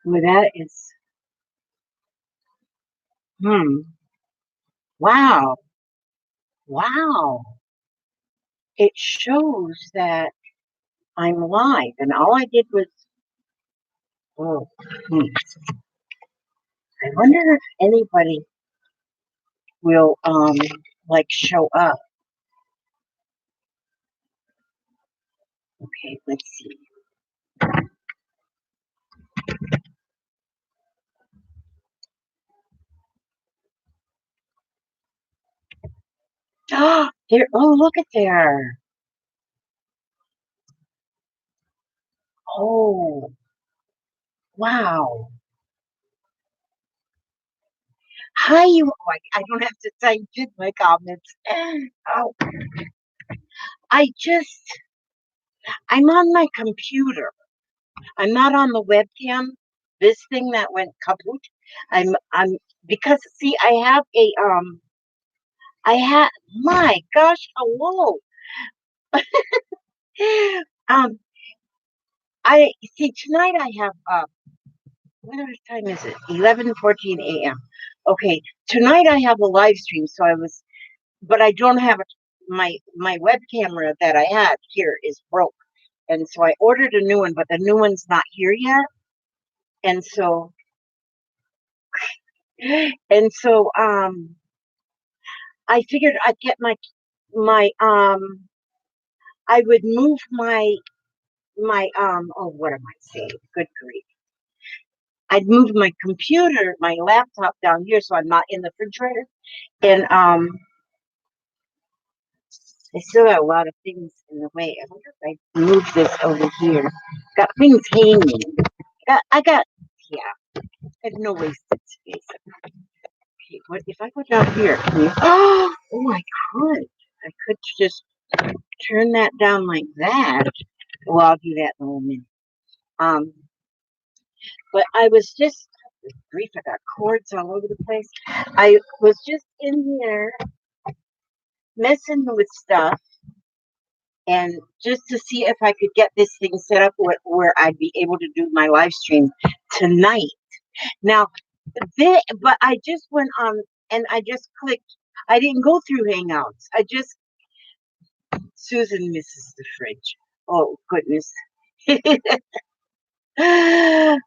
Well, that is, wow, wow. It shows that I'm live, and all I did was, oh, hmm. I wonder if anybody will, like show up. Okay, let's see. Oh, there, oh, look at there. Oh, wow. Hi, you, oh, I don't have to type in my comments. Oh, I just, I'm on my computer. I'm not on the webcam. This thing that went kaput. I'm because see, I had, my gosh, hello. um, I see tonight I have what time is it? 11:14 a.m. Okay, tonight I have a live stream, so I was, but I don't have my web camera that I had here is broke, and so I ordered a new one, but the new one's not here yet, and so and so I figured I'd get my I would move my oh, what am I saying? Good grief. I'd move my computer, my laptop down here so I'm not in the refrigerator. And I still got a lot of things in the way. I wonder if I move this over here. Got things hanging. I got yeah, I have no wasted space. Okay, what if I go down here? Can you, oh, I could just turn that down like that. Well, I'll do that in a moment. Um, but I was just, grief, I got cords all over the place. I was just in here messing with stuff and just to see if I could get this thing set up where I'd be able to do my live stream tonight. Now, but I just went on and I just clicked. I didn't go through Hangouts. I just, Susan misses the fridge. Oh, goodness.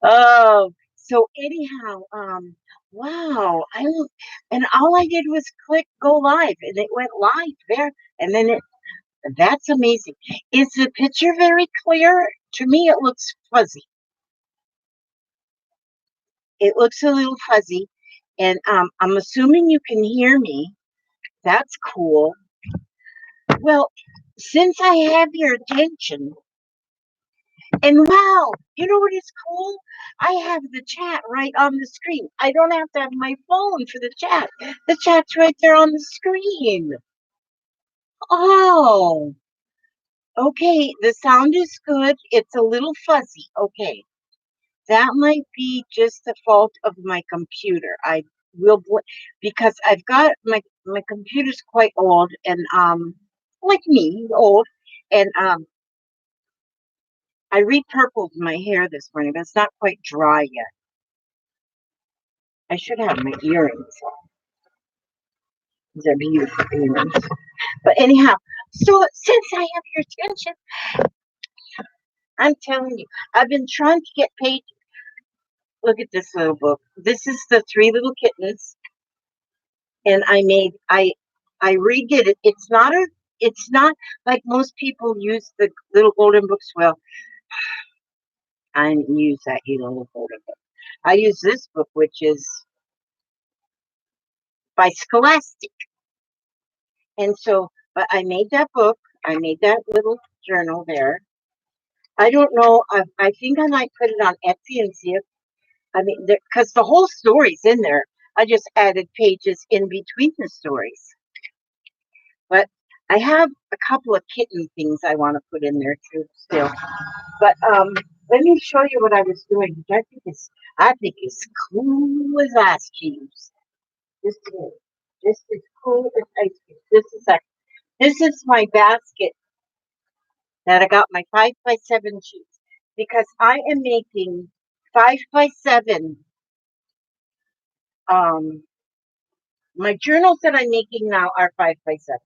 Oh, so anyhow, wow, and all I did was click go live, and it went live there, and then that's amazing. Is the picture very clear? To me, it looks fuzzy. It looks a little fuzzy, and I'm assuming you can hear me. That's cool. Well, since I have your attention, and wow, you know what is cool? I have the chat right on the screen. I don't have to have my phone for the chat. The chat's right there on the screen. Oh, okay. The sound is good. It's a little fuzzy. Okay. That might be just the fault of my computer. I will, because I've got my computer's quite old and like me, old, and I repurpled my hair this morning, but it's not quite dry yet. I should have my earrings on. They're beautiful earrings. But anyhow, so since I have your attention, I'm telling you, I've been trying to get paid. Look at this little book. This is the Three Little Kittens, and I redid it. It's not like most people use the little golden books. Well, I didn't use that little golden book. I use this book, which is by Scholastic. And so, but I made that book. I made that little journal there. I don't know. I think I might put it on Etsy and see if, I mean, because the whole story's in there. I just added pages in between the stories. But I have a couple of kitten things I want to put in there too still. But let me show you what I was doing, which I think is cool as ice cubes. This is just as cool as ice cubes. This is my basket that I got my 5x7 sheets because I am making 5x7. My journals that I'm making now are 5x7.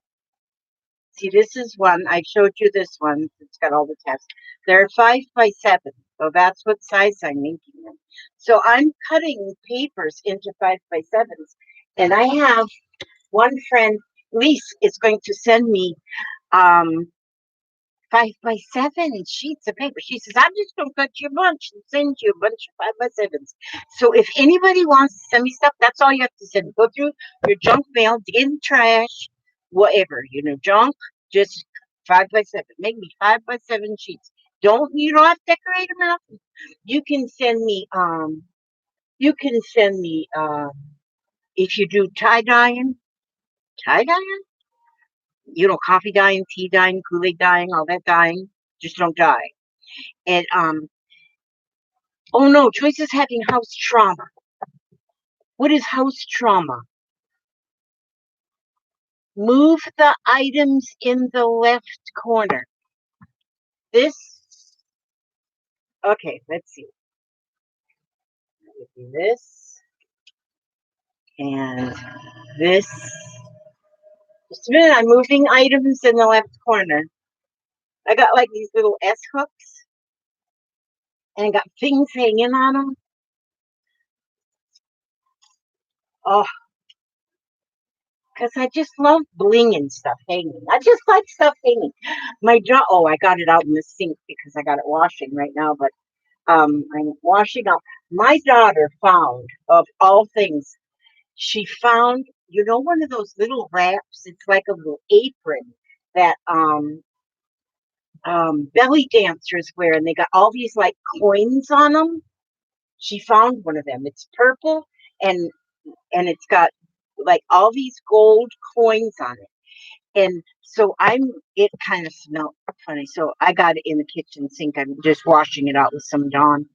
See, this is one. I showed you this one. It's got all the tabs. They're 5x7. So that's what size I'm making them. So I'm cutting papers into 5x7s. And I have one friend, Lise, is going to send me um 5x7 sheets of paper. She says, I'm just going to cut you a bunch and send you a bunch of 5x7s. So if anybody wants to send me stuff, that's all you have to send. Go through your junk mail, dig in the trash, whatever, junk, just 5x7. Make me 5x7 sheets. You don't have to decorate them enough. You can send me, if you do tie dyeing, coffee dyeing, tea dyeing, Kool-Aid dyeing, all that dyeing, just don't dye. And oh no, Joyce is having house trauma. What is house trauma? Move the items in the left corner. This, okay, let's see. Let me do this and this. Just a minute, I'm moving items in the left corner. I got like these little S hooks and I got things hanging on them. Oh, because I just love bling and stuff hanging. I just like stuff hanging. I got it out in the sink because I got it washing right now, but I'm washing up. My daughter found, of all things, she found, one of those little wraps. It's like a little apron that belly dancers wear, and they got all these like coins on them. She found one of them. It's purple and it's got like all these gold coins on it. And so it kind of smelled funny. So I got it in the kitchen sink. I'm just washing it out with some Dawn.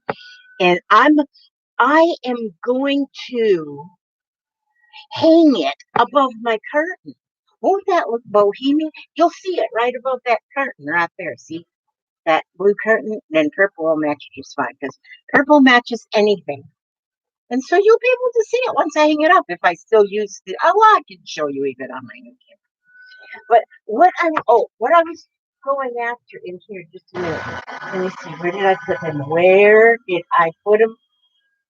And I am going to hang it above my curtain. Won't that look bohemian? You'll see it right above that curtain right there. See that blue curtain? Then purple will match just fine because purple matches anything. And so you'll be able to see it once I hang it up if I still use I can show you even on my new camera. But what I was going after in here, just a minute. Let me see, where did I put them? Where did I put them?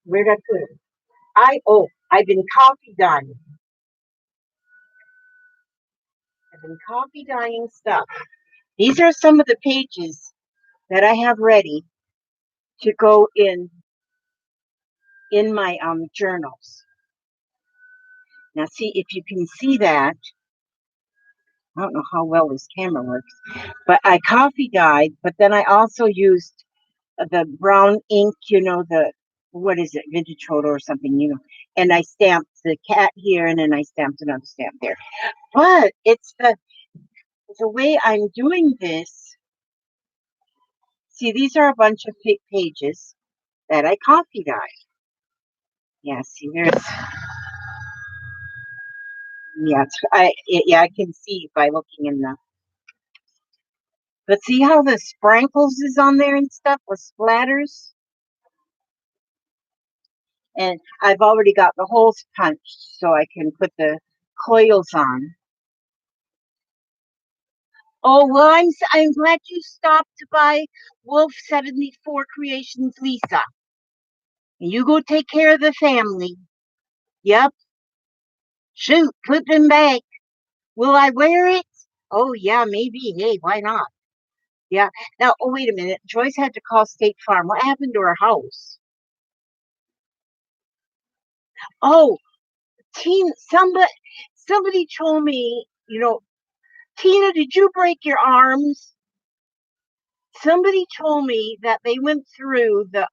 Where did I put them? I've been coffee dyeing. I've been coffee dyeing stuff. These are some of the pages that I have ready to go in my journals. Now see if you can see that. I don't know how well this camera works, but I coffee dyed, but then I also used the brown ink, what is it, vintage photo or something, and I stamped the cat here and then I stamped another stamp there. But it's the way I'm doing this. See, these are a bunch of pages that I coffee dyed. Yeah, see, I can see by looking in the. But see how the sprinkles is on there and stuff with splatters? And I've already got the holes punched so I can put the coils on. Oh, well, I'm glad you stopped by Wolf 74 Creations, Lisa. You go take care of the family. Yep. Shoot, put them back. Will I wear it? Oh, yeah, maybe. Hey, why not? Yeah. Now, wait a minute. Joyce had to call State Farm. What happened to her house? Oh, somebody told me, Tina, did you break your arms? Somebody told me that they went through the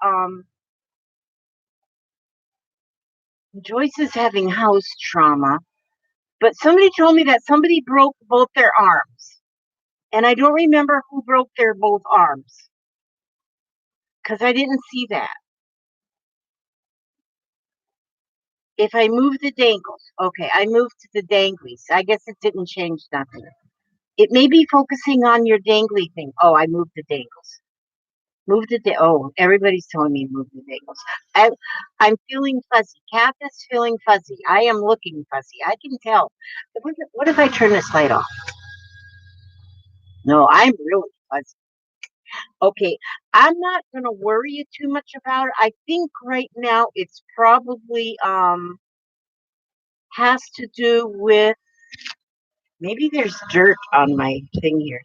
Joyce is having house trauma, but somebody told me that somebody broke both their arms. And I don't remember who broke their both arms because I didn't see that. If I move the dangles, okay, I moved to the danglies. I guess it didn't change nothing. It may be focusing on your dangly thing. Oh, I moved the dangles. Move the day. Oh, everybody's telling me to move the bagels. I, I'm feeling fuzzy. Kath is feeling fuzzy. I am looking fuzzy. I can tell. What if I turn this light off? No, I'm really fuzzy. Okay, I'm not going to worry you too much about it. I think right now it's probably has to do with maybe there's dirt on my thing here.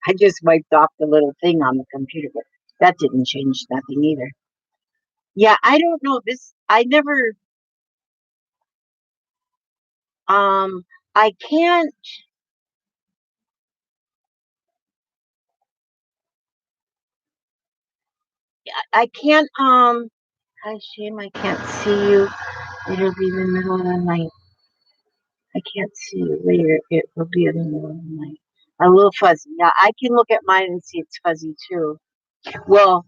I just wiped off the little thing on the computer, but that didn't change nothing either. Yeah, I don't know this. I never um I can't I can't hi shame I can't see you. It'll be the middle of the night. I can't see you later. It will be in the middle of the night. A little fuzzy. Yeah, I can look at mine and see it's fuzzy too. Well,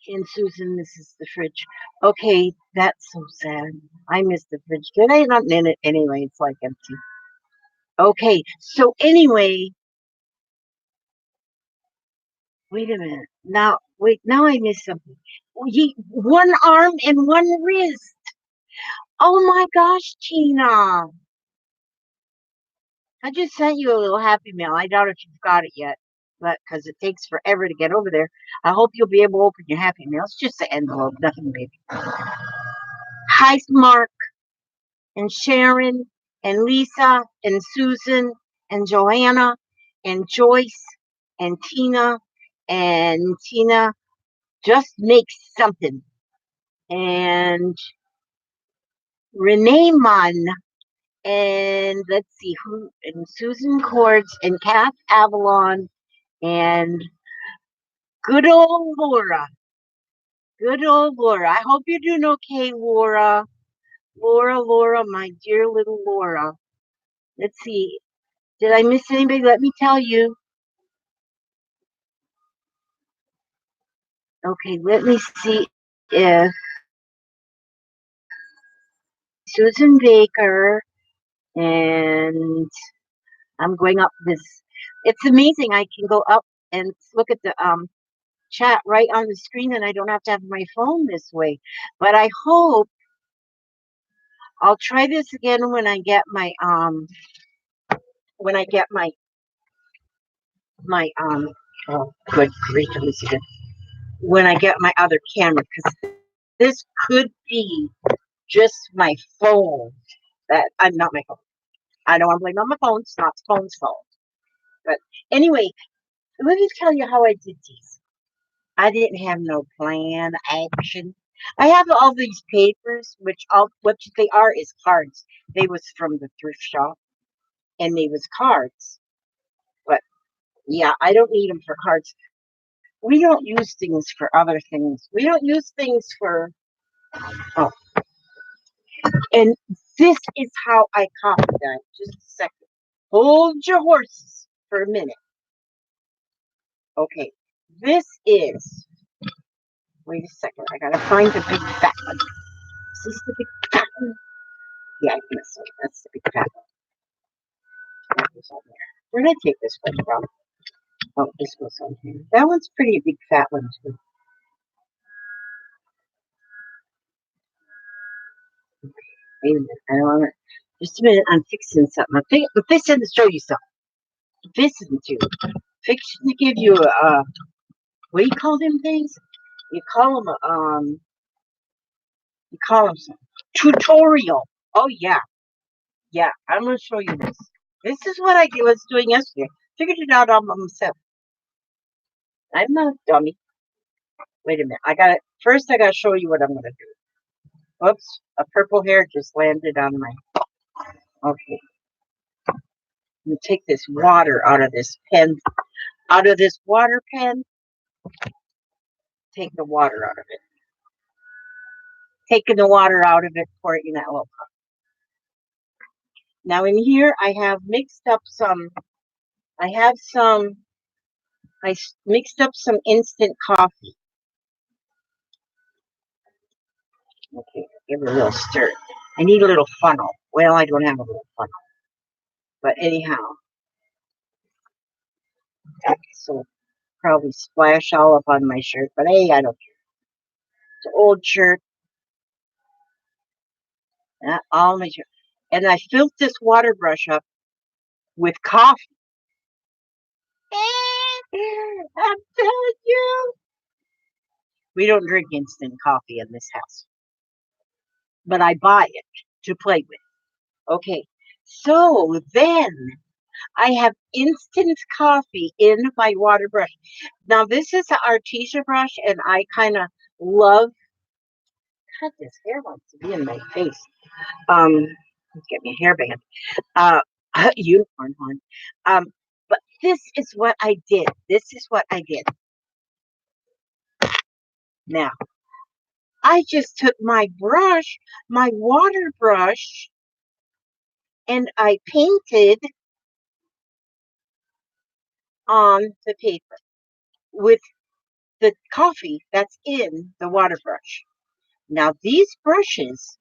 and Susan, this is the fridge. Okay, that's so sad. I miss the fridge. Did I not in it anyway? It's like empty. Okay, so anyway, wait a minute. Now, wait, now I missed something. One arm and one wrist. Oh my gosh, Tina. I just sent you a little happy mail. I doubt if you've got it yet, but because it takes forever to get over there. I hope you'll be able to open your happy mail. It's just an envelope, nothing big. Hi, Mark and Sharon and Lisa and Susan and Joanna and Joyce and Tina just makes something. And Renee Munn and let's see who and Susan Cords and Kath Avalon and good old Laura. Good old Laura. I hope you're doing okay, Laura. Laura, my dear little Laura. Let's see. Did I miss anybody? Let me tell you. Okay, let me see if Susan Baker and I'm going up this. It's amazing. I can go up and look at the chat right on the screen, and I don't have to have my phone this way. But I hope I'll try this again when I get my my oh good grief, let me see this. When I get my other camera, because this could be just my phone. That I'm not my phone. I don't want to blame it on my phone. It's not the phone's fault. But anyway, let me tell you how I did these. I didn't have no plan, action. I have all these papers, which all what they are is cards. They was from the thrift shop, and they was cards. But yeah, I don't need them for cards. We don't use things for other things. We don't use things for. Oh, and this is how I copied that. Just a second. Hold your horses for a minute. Okay, this is. Wait a second. I gotta find the big fat one. Is this the big fat one? Yeah, I think so. That's the big fat one. That was on there. Where did I take this one from? Oh, this was on here. That one's pretty big fat one too. Wait a minute. I don't want to. Just a minute. I'm fixing something. I'm fixing to show you something. I'm fixing to. Fixing to give you a. What do you call them things? You call them You call them something. Tutorial. Oh yeah, yeah. I'm gonna show you this. This is what I was doing yesterday. Figured it out all by myself. I'm not a dummy. Wait a minute. I got it. First, I gotta show you what I'm gonna do. Oops, a purple hair just landed on my. Okay. I'm gonna take this water out of this pen. Out of this water pen. Take the water out of it. Taking the water out of it, pour it in that little cup. Now in here, I have mixed up some. I have some. Mixed up some instant coffee. Okay, give it a little stir. I need a little funnel. Well, I don't have a little funnel. But anyhow, So probably splash all up on my shirt, but hey, I don't care. It's an old shirt, all my shirt. And I filled this water brush up with coffee. I'm telling you. We don't drink instant coffee in this house, but I buy it to play with. Okay, so then I have instant coffee in my water brush. Now, this is an Artesia brush, and I kind of love. God, this hair wants to be in my face. Let's get me a hairband. Uh, unicorn horn. But this is what I did. This is what I did. Now, I just took my brush, my water brush, and I painted on the paper with the coffee that's in the water brush. Now, these brushes,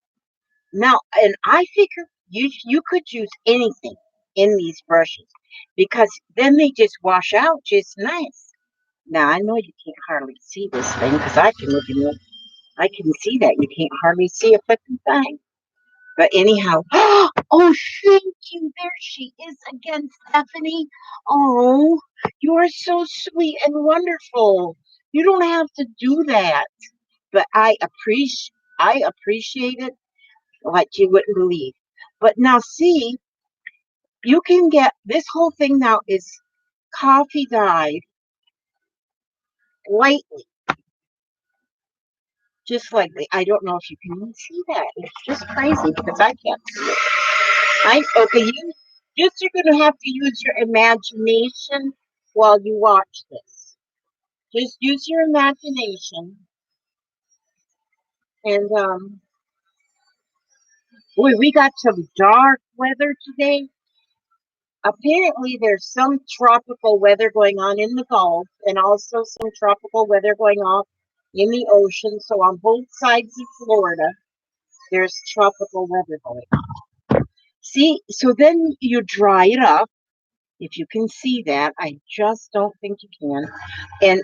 and I figure you could use anything in these brushes because then they just wash out just nice. Now, I know you can't hardly see this thing because I can look in it. I can see that. You can't hardly see a flipping thing. But anyhow, oh, thank you. There she is again, Stephanie. Oh, you are so sweet and wonderful. You don't have to do that. But I appreciate it like you wouldn't believe. But now see, you can get this whole thing now is coffee dyed lightly, just lightly. I don't know if you can even see that. It's just crazy because I can't see it. Okay, you're gonna have to use your imagination while you watch this. Just use your imagination and boy, we got some dark weather today. Apparently, there's some tropical weather going on in the Gulf and also some tropical weather going on in the ocean. So, on both sides of Florida, there's tropical weather going on. See, so then you dry it up. If you can see that, I just don't think you can. And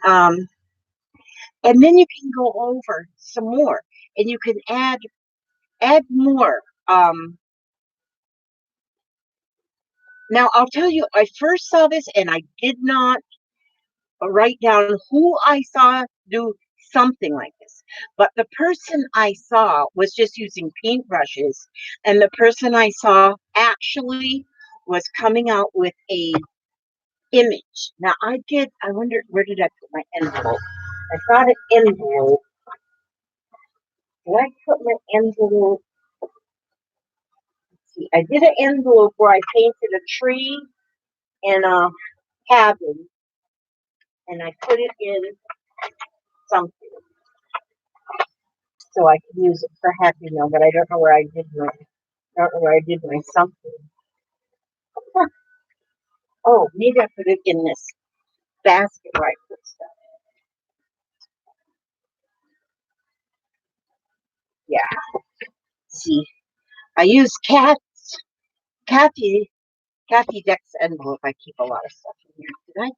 then you can go over some more, and you can add more. Now I'll tell you, I first saw this, and I did not write down who I saw do something like this. But the person I saw was just using paintbrushes, and the person I saw actually was coming out with a image. Now I wonder where did I put my envelope? I got an envelope. Did I put my envelope? Let's see, I did an envelope where I painted a tree and a cabin, and I put it in something so I can use it for Happy Meal, but I don't know where I did my something. Huh. Oh, maybe I put it in this basket where I put stuff. Yeah. See, I use Kathy Deck's envelope. I keep a lot of stuff in here. Did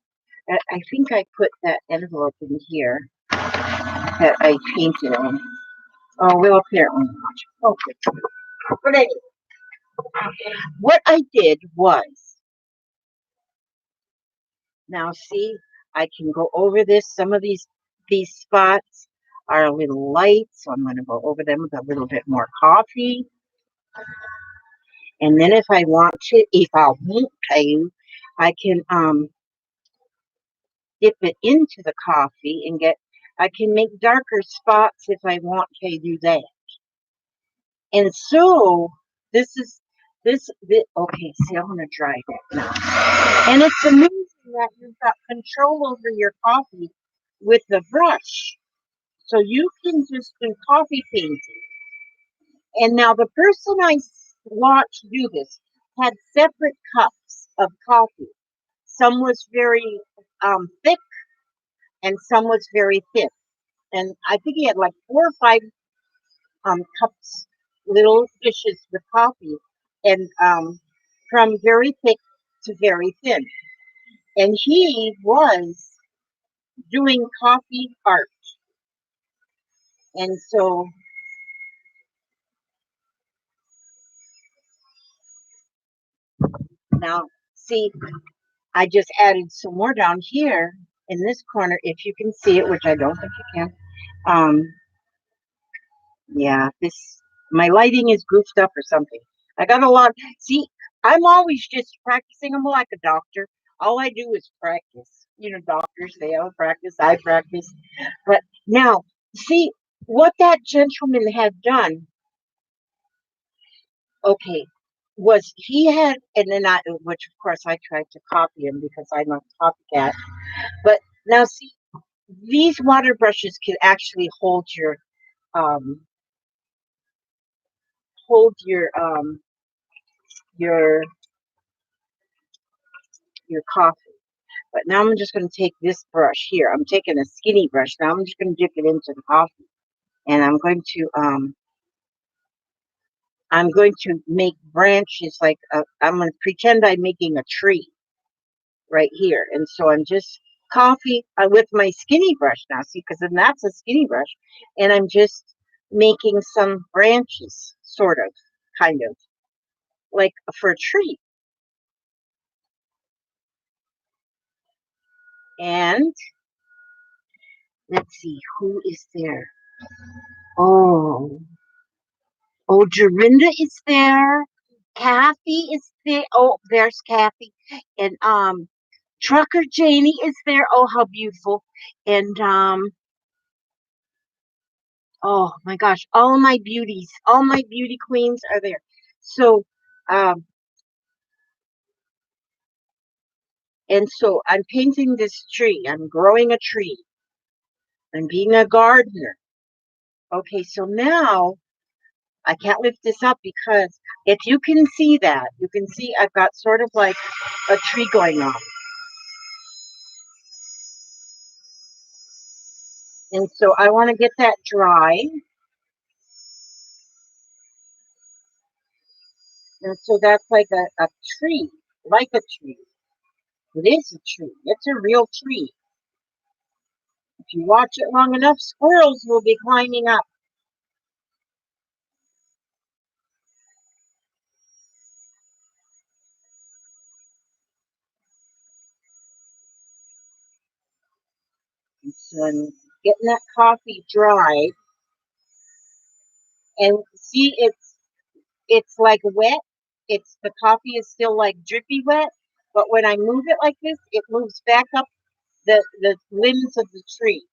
I think I put that envelope in here that I painted on. Oh, well, apparently not. Okay. But anyway, what I did was, now see, I can go over this. Some of these spots are a little light, so I'm going to go over them with a little bit more coffee. And then if I want to, I can dip it into the coffee and I can make darker spots if I want to do that. And so okay, see, I'm gonna dry that now. And it's amazing that you've got control over your coffee with the brush. So you can just do coffee painting. And now the person I watched do this had separate cups of coffee. Some was very thick and some was very thin. And I think he had like 4 or 5 cups, little dishes with coffee, and from very thick to very thin. And he was doing coffee art. And so now, see, I just added some more down here in this corner, if you can see it, which I don't think you can. Yeah, my lighting is goofed up or something. I got a lot. See, I'm always just practicing. I'm like a doctor. All I do is practice. You know, doctors, they all practice. I practice. But now, see, what that gentleman had done, okay, was he had, and then which of course I tried to copy him because I'm a copycat. But now, see, these water brushes can actually um, hold your your coffee. But now I'm just going to take this brush here. I'm taking a skinny brush. Now I'm just going to dip it into the coffee, and I'm going to make branches like I'm going to pretend I'm making a tree right here. And so I'm just coffee with my skinny brush now. See, because then that's a skinny brush, and I'm just making some branches, sort of, kind of like for a tree. And let's see, who is there? Oh, oh, Jorinda is there. Kathy is there. Oh, there's Kathy. And Trucker Janie is there. Oh, how beautiful. And oh my gosh, all my beauties, all my beauty queens are there. So um so I'm painting this tree. I'm growing a tree. I'm being a gardener. Okay, so now I can't lift this up because if you can see that, you can see I've got sort of like a tree going on. And so I want to get that dry. And so that's like a tree, like a tree. It is a tree. It's a real tree. If you watch it long enough, squirrels will be climbing up. And so I'm getting that coffee dry. And see, it's like wet. The coffee is still like drippy wet. But when I move it like this, it moves back up the limbs of the tree.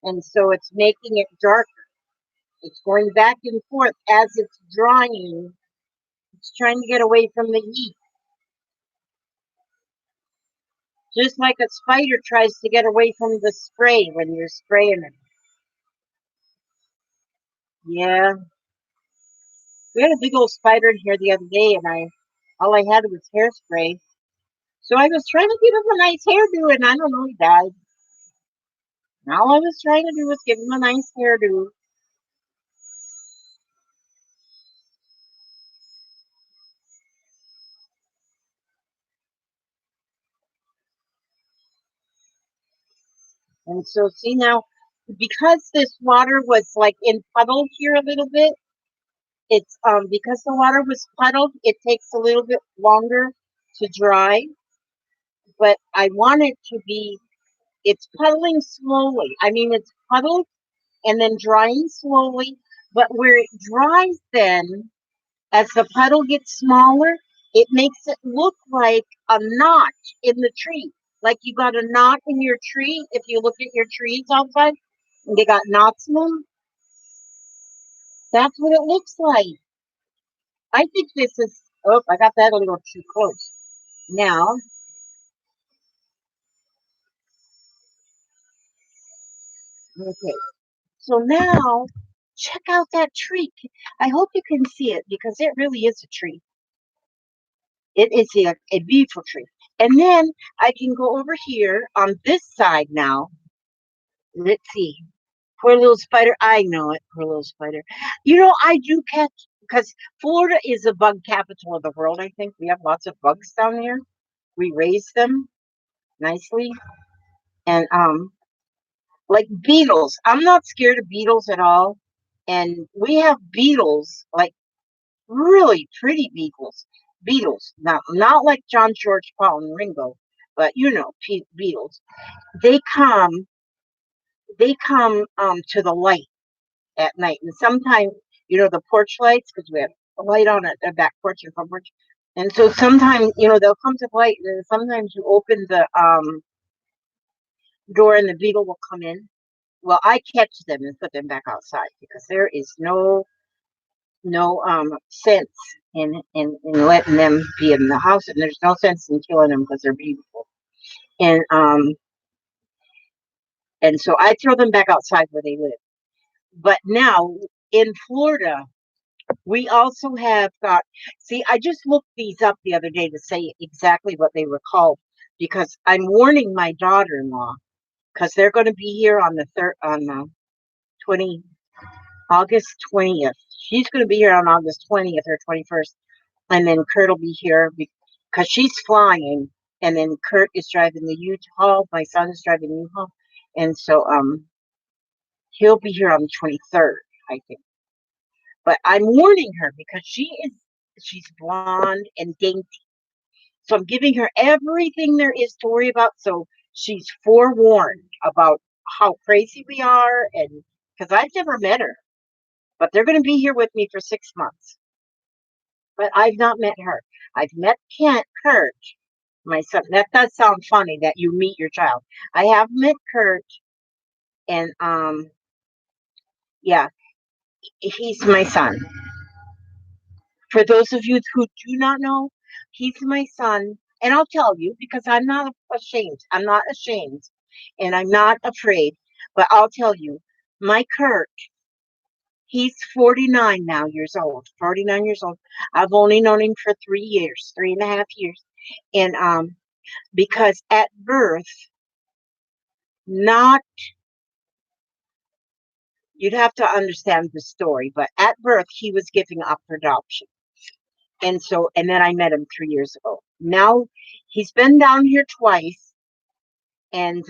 And so it's making it darker. It's going back and forth as it's drying. It's trying to get away from the heat. Just like a spider tries to get away from the spray when you're spraying it. Yeah. We had a big old spider in here the other day, and all I had was hairspray. So I was trying to give him a nice hairdo, and I don't know, he died. And all I was trying to do was give him a nice hairdo. And so, see now, because this water was like in puddle here a little bit, it's because the water was puddled, it takes a little bit longer to dry. But I want it to be, it's puddling slowly. I mean, it's puddled and then drying slowly. But where it dries, then as the puddle gets smaller, it makes it look like a knot in the tree. Like you got a knot in your tree. If you look at your trees outside, and they got knots in them. That's what it looks like. I think this is. Oh, I got that a little too close. Now, okay. So now, check out that tree. I hope you can see it because it really is a tree. It is a beautiful tree. And then I can go over here on this side now. Let's see. Poor little spider. I know it. Poor little spider. You know, I do catch. because Florida is a bug capital of the world. I think we have lots of bugs down here. We raise them nicely, and like beetles. I'm not scared of beetles at all, and we have beetles, like really pretty beetles. Beetles, not like John, George, Paul, and Ringo, but beetles. They come, to the light at night, and sometimes the porch lights, because we have a light on at the back porch and front porch, and so sometimes they'll come to the light, and then sometimes you open the door and the beetle will come in. Well, I catch them and put them back outside because there is no sense in letting them be in the house, and there's no sense in killing them because they're beautiful. And so I throw them back outside where they live. But now in Florida, we also have got. See, I just looked these up the other day to say exactly what they were called because I'm warning my daughter-in-law because they're going to be here on the 20 August 20th. She's going to be here on August 20th or 21st, and then Kurt will be here because she's flying, and then Kurt is driving the U-Haul. My son is driving the U-Haul, and so he'll be here on the 23rd, I think. But I'm warning her because she's blonde and dainty. So I'm giving her everything there is to worry about. So she's forewarned about how crazy we are, and because I've never met her, but they're going to be here with me for 6 months. But I've not met her. I've met Kurt, my son. That does sound funny that you meet your child. I have met Kurt, and yeah, he's my son. For those of you who do not know, he's my son, and I'll tell you because I'm not ashamed. I'm not ashamed, and I'm not afraid. But I'll tell you, my Kurt, he's 49 now years old. 49 years old. I've only known him for 3 years, 3.5 years, and because at birth, not you'd have to understand the story, but at birth he was giving up for adoption. And then I met him 3 years ago. Now he's been down here twice, and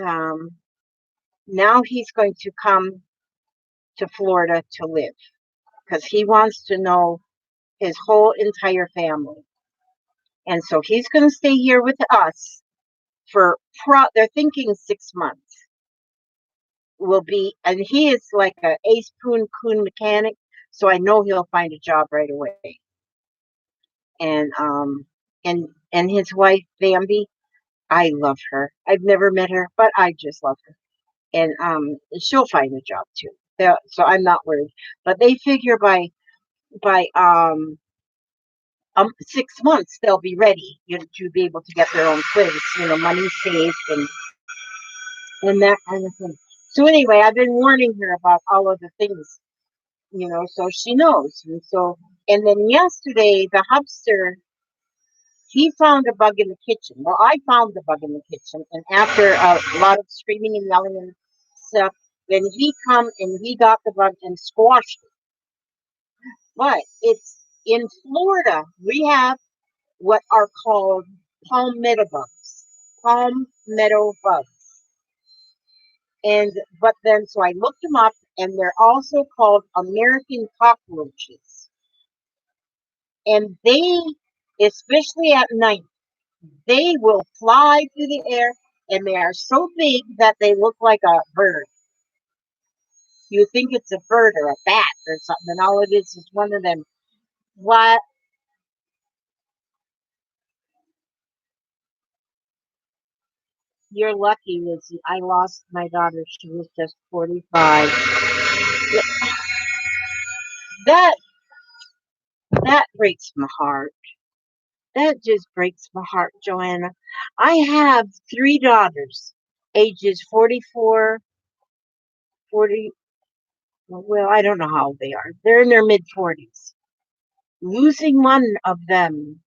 now he's going to come to Florida to live because he wants to know his whole entire family. And so he's going to stay here with us for they're thinking 6 months will be, and he is like a ace coon mechanic, so I know he'll find a job right away. And and his wife Bambi, I love her. I've never met her, but I just love her. And she'll find a job too. So I'm not worried. But they figure by 6 months they'll be ready, to be able to get their own place, money saved and that kind of thing. So anyway, I've been warning her about all of the things, so she knows. And then yesterday the hubster, he found a bug in the kitchen. Well, I found the bug in the kitchen, and after a lot of screaming and yelling and stuff, then he come and he got the bug and squashed it. But it's in Florida, we have what are called palmetto bugs. Palmetto bugs. But then so I looked them up, and they're also called American cockroaches. And they, especially at night, they will fly through the air, and they are so big that they look like a bird. You think it's a bird or a bat or something, and all it is one of them flat. You're lucky, Lizzie. I lost my daughter. She was just 45. That that breaks my heart. That just breaks my heart, Joanna. I have three daughters, ages 44, 40. Well, I don't know how old they are. They're in their mid 40s. Losing one of them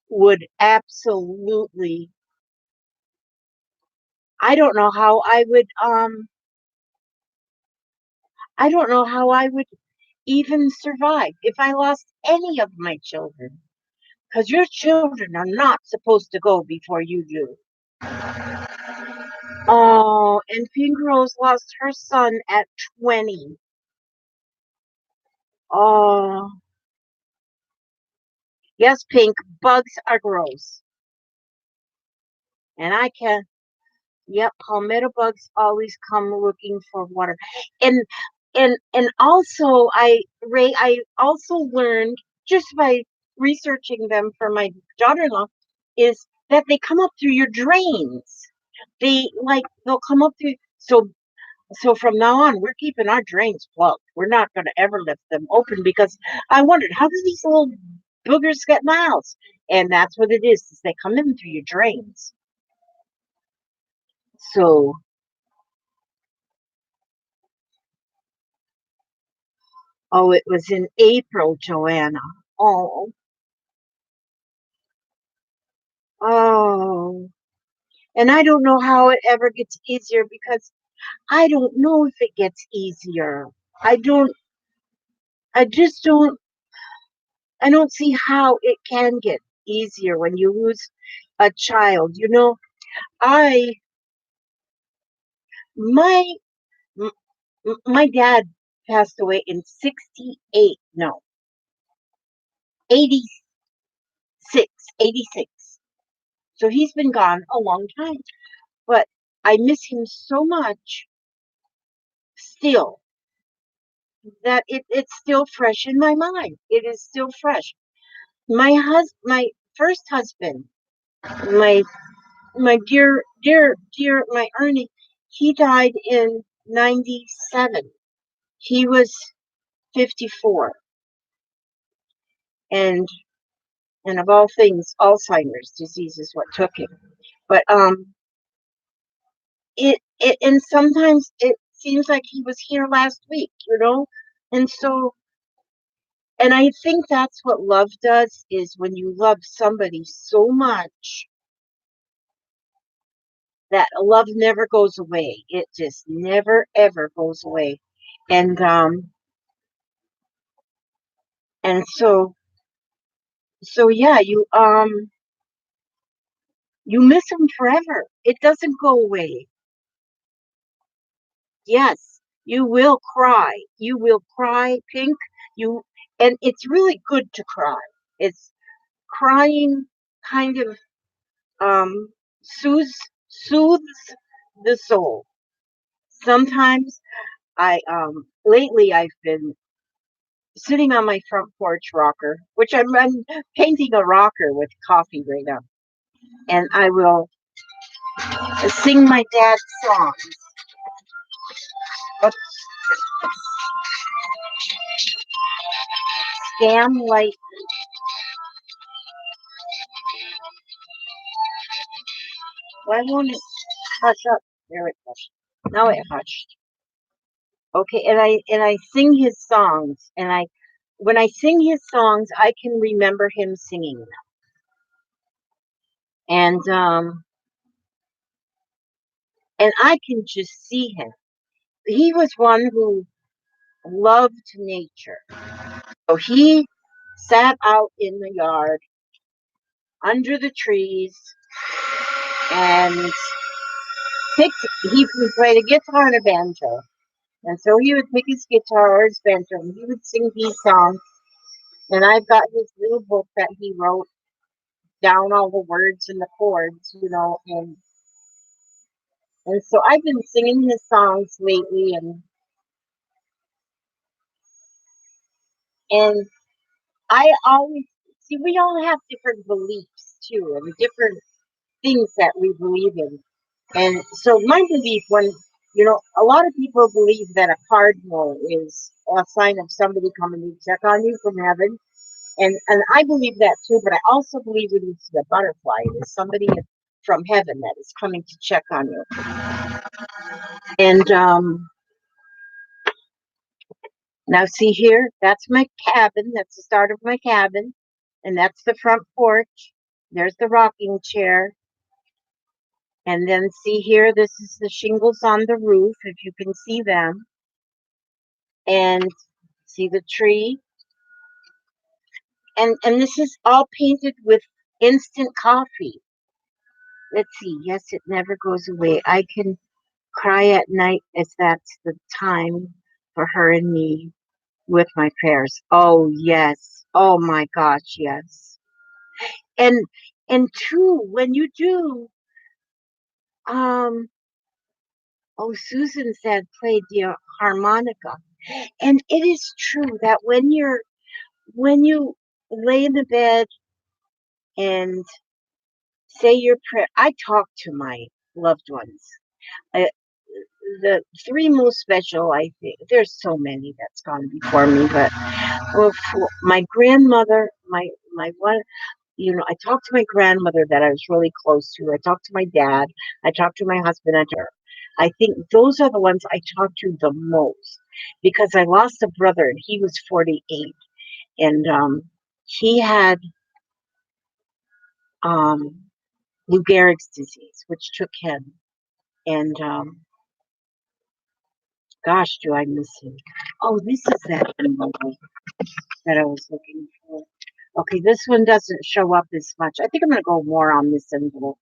would absolutely. I don't know how I would. I don't know how I would even survive if I lost any of my children. Because your children are not supposed to go before you do. Oh, and Pink Rose lost her son at 20. Oh, yes, Pink, bugs are gross. And I can, yep, palmetto bugs always come looking for water. And and also I also learned just by researching them for my daughter-in-law is that they come up through your drains. They'll come up through so from now on we're keeping our drains plugged. We're not gonna ever lift them open because I wondered how do these little boogers get in the house? And that's what it is they come in through your drains. So oh, it was in April, Joanna. Oh, oh. And I don't know how it ever gets easier because I don't know if it gets easier. I don't, I just don't, I don't see how it can get easier when you lose a child. You know, I, my, m- my dad passed away in 68, no, 86, 86. So he's been gone a long time, but I miss him so much still that it's still fresh in my mind. It is still fresh. My first husband, my my dear my Ernie, he died in 97. He was 54, and and of all things, Alzheimer's disease is what took him. But it and sometimes it seems like he was here last week, you know, and so and I think that's what love does is when you love somebody so much that love never goes away. It just never ever goes away. And and so yeah, you miss them forever. It doesn't go away. Yes, you will cry. You will cry, Pink. You and it's really good to cry. It's crying kind of soothes the soul. Sometimes I lately I've been sitting on my front porch rocker, which I'm painting a rocker with coffee right now, and I will sing my dad's song. But scam light. Why won't it hush up? There it hushed. Now it hushed. Okay, and I sing his songs, and I when I sing his songs, I can remember him singing them, and I can just see him. He was one who loved nature. So he sat out in the yard under the trees and he played a guitar and a banjo. And so he would pick his guitar or his banjo and he would sing these songs. And I've got his little book that he wrote down all the words and the chords, you know, and so I've been singing his songs lately and I always see we all have different beliefs too and different things that we believe in. And so my belief when a lot of people believe that a cardinal is a sign of somebody coming to check on you from heaven. And I believe that too, but I also believe it is the butterfly. It is somebody from heaven that is coming to check on you. And now see here, that's my cabin. That's the start of my cabin. And that's the front porch. There's the rocking chair. And then see here, this is the shingles on the roof, if you can see them. And See the tree? And this is all painted with instant coffee. Let's see. Yes, it never goes away. I can cry at night as that's the time for her and me with my prayers. Oh, yes. Oh my gosh, yes. And and two, when you do, um, oh, Susan said play the harmonica. And it is true that when you lay in the bed and say your prayer, I talk to my loved ones. Uh, the three most special, I think, there's so many that's gone before me, but well, my grandmother, my one, I talked to my grandmother that I was really close to. I talked to my dad. I talked to my husband. I think those are the ones I talk to the most because I lost a brother and he was 48 and he had um, Lou Gehrig's disease, which took him. And gosh, do I miss him? Oh, this is that envelope that I was looking for. Okay, this one doesn't show up as much. I think I'm going to go more on this envelope.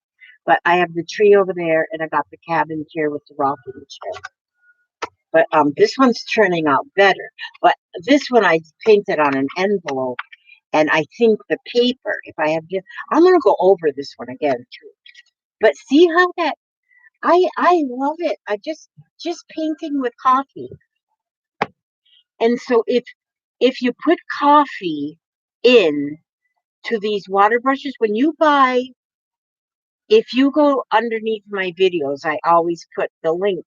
But I have the tree over there, and I got the cabin chair with the rocking chair. But this one's turning out better. But this one I painted on an envelope, and I think the paper, if I have, I'm going to go over this one again too. But see how that I love it. I just painting with coffee. And so if you put coffee in to these water brushes, when you buy, if you go underneath my videos, I always put the link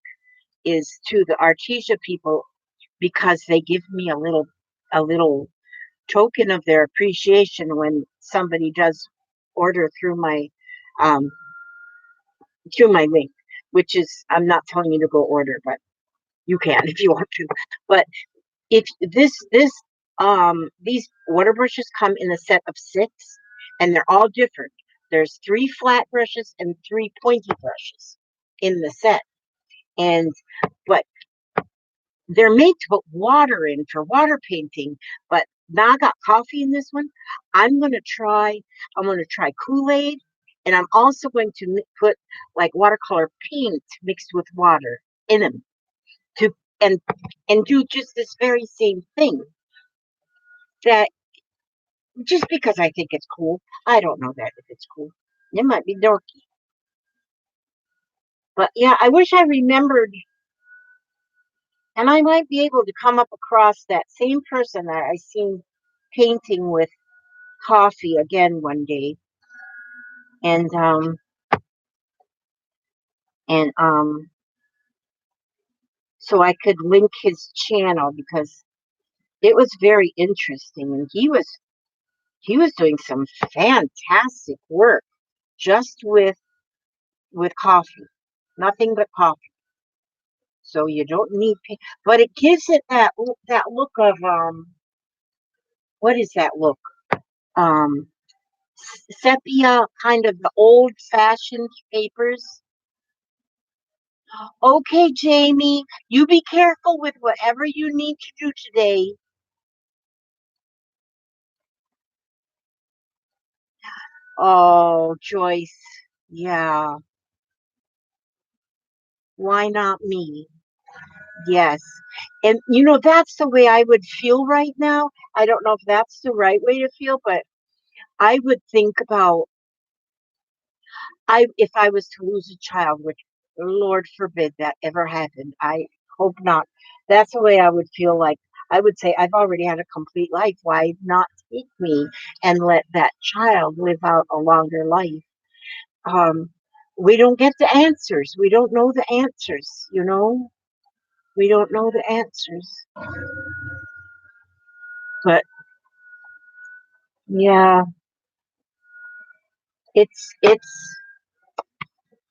is to the Artesia people because they give me a little token of their appreciation when somebody does order um through my link, which is I'm not telling you to go order, but you can if you want to. But if these water brushes come in a set of 6 and they're all different. There's 3 flat brushes and 3 pointy brushes in the set. And but they're made to put water in for water painting, but now I got coffee in this one. I'm going to try Kool-Aid, and I'm also going to put like watercolor paint mixed with water in them to and and do just this very same thing that just because I think it's cool. I don't know that if it's cool. It might be dorky. But yeah, I wish I remembered, and I might be able to come up across that same person that I seen painting with coffee again one day. And so I could link his channel because it was very interesting and he was doing some fantastic work just with coffee. Nothing but coffee. So you don't need paint, but it gives it that look of what is that look? Um, Sepia, kind of the old-fashioned papers. Okay, Jamie, you be careful with whatever you need to do today. Oh, Joyce, yeah, why not me? Yes, and that's the way I would feel right now. I don't know if that's the right way to feel, but I would think about if I was to lose a child, which Lord forbid that ever happened. I hope not. That's the way I would feel like I would say I've already had a complete life. Why not take me and let that child live out a longer life? Um, we don't get the answers. We don't know the answers. We don't know the answers. But yeah, it's it's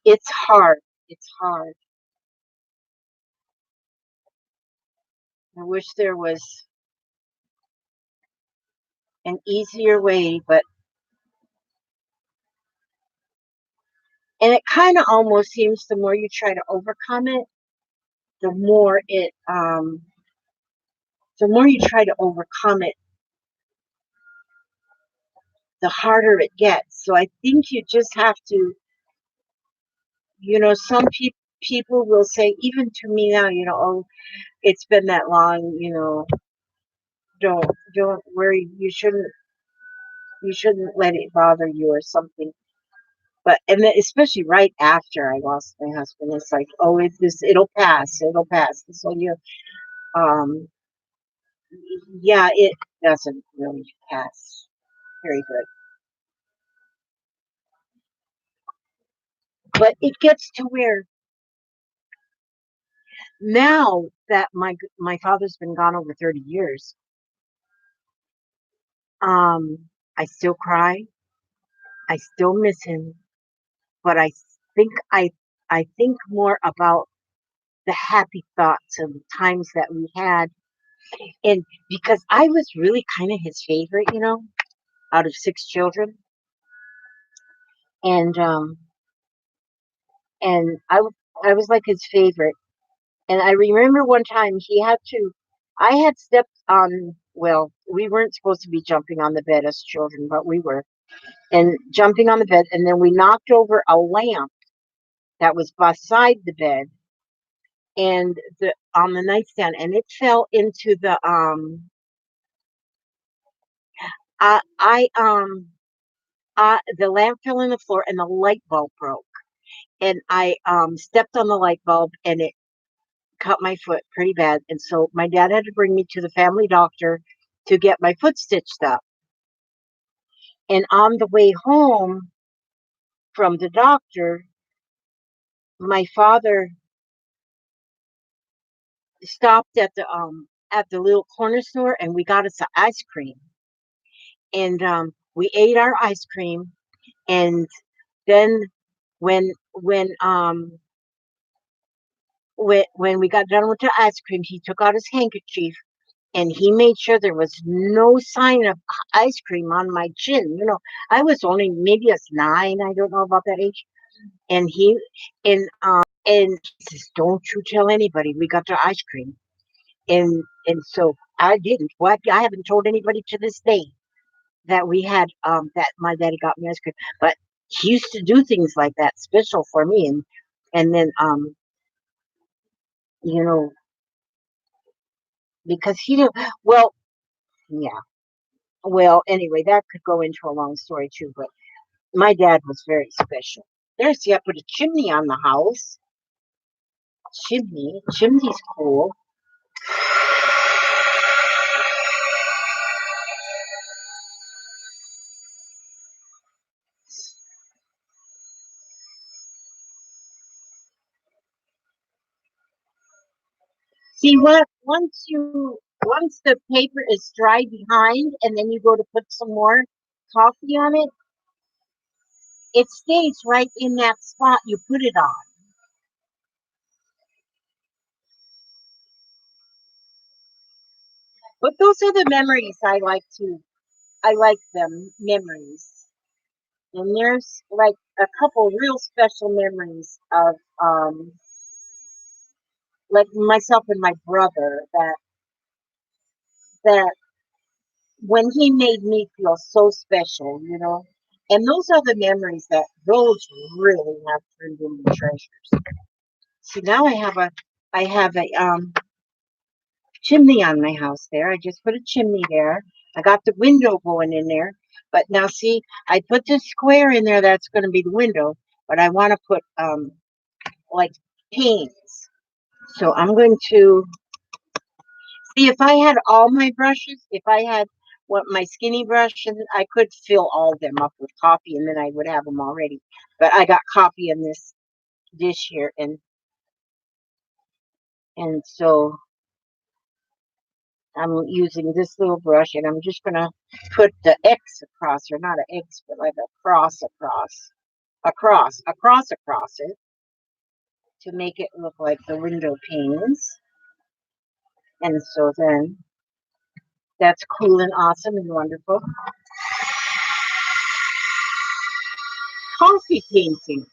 it's hard. It's hard. I wish there was an easier way, and it kind of almost seems the more you try to overcome it, the more the more you try to overcome it, the harder it gets. So I think you just have to, some people will say, even to me now, oh, it's been that long, don't don't worry, you shouldn't let it bother you or something. But and then especially right after I lost my husband, it's like, oh, it'll pass, it'll pass. And so um, yeah, it doesn't really pass very good, but it gets to where now that my father's been gone over 30 years, I still cry, I still miss him, but think I I think more about the happy thoughts of the times that we had. And because I was really kind of his favorite, out of 6 children, and I was like his favorite. And I remember one time I had stepped on. Well, we weren't supposed to be jumping on the bed as children, but we were, and jumping on the bed, and then we knocked over a lamp that was beside the bed and the on the nightstand, and it fell into I the lamp fell on the floor and the light bulb broke, and I stepped on the light bulb and it cut my foot pretty bad. And so my dad had to bring me to the family doctor to get my foot stitched up. And on the way home from the doctor, my father stopped at the little corner store and we got us an ice cream. And we ate our ice cream, and then when when um when we got done with the ice cream, he took out his handkerchief and he made sure there was no sign of ice cream on my chin. I was only maybe a 9. I don't know about that age. And he says, "Don't you tell anybody we got the ice cream." And so I didn't. What I haven't told anybody to this day that we had that my daddy got me ice cream. But he used to do things like that special for me, and then you know because he didn't. Well, yeah. Well, anyway, that could go into a long story too. But my dad was very special. See, I put a chimney on the house. Chimney's cool. See what? Once the paper is dry behind, and then you go to put some more coffee on it, it stays right in that spot you put it on. But those are the memories I like to. I like them memories, and there's like a couple real special memories of like myself and my brother that when he made me feel so special. And those are the memories that those really have turned into treasures. So now I have a chimney on my house there. I just put a chimney there. I got the window going in there. But now see, I put this square in there that's gonna be the window, but I want to put like panes. So I'm going to see if I had all my brushes, if I had what my skinny brush, and I could fill all of them up with coffee and then I would have them all ready. But I got coffee in this dish here, and so I'm using this little brush, and I'm just gonna put the X across, or not an X, but like a cross across it to make it look like the window panes. And so then that's cool and awesome and wonderful. Coffee painting.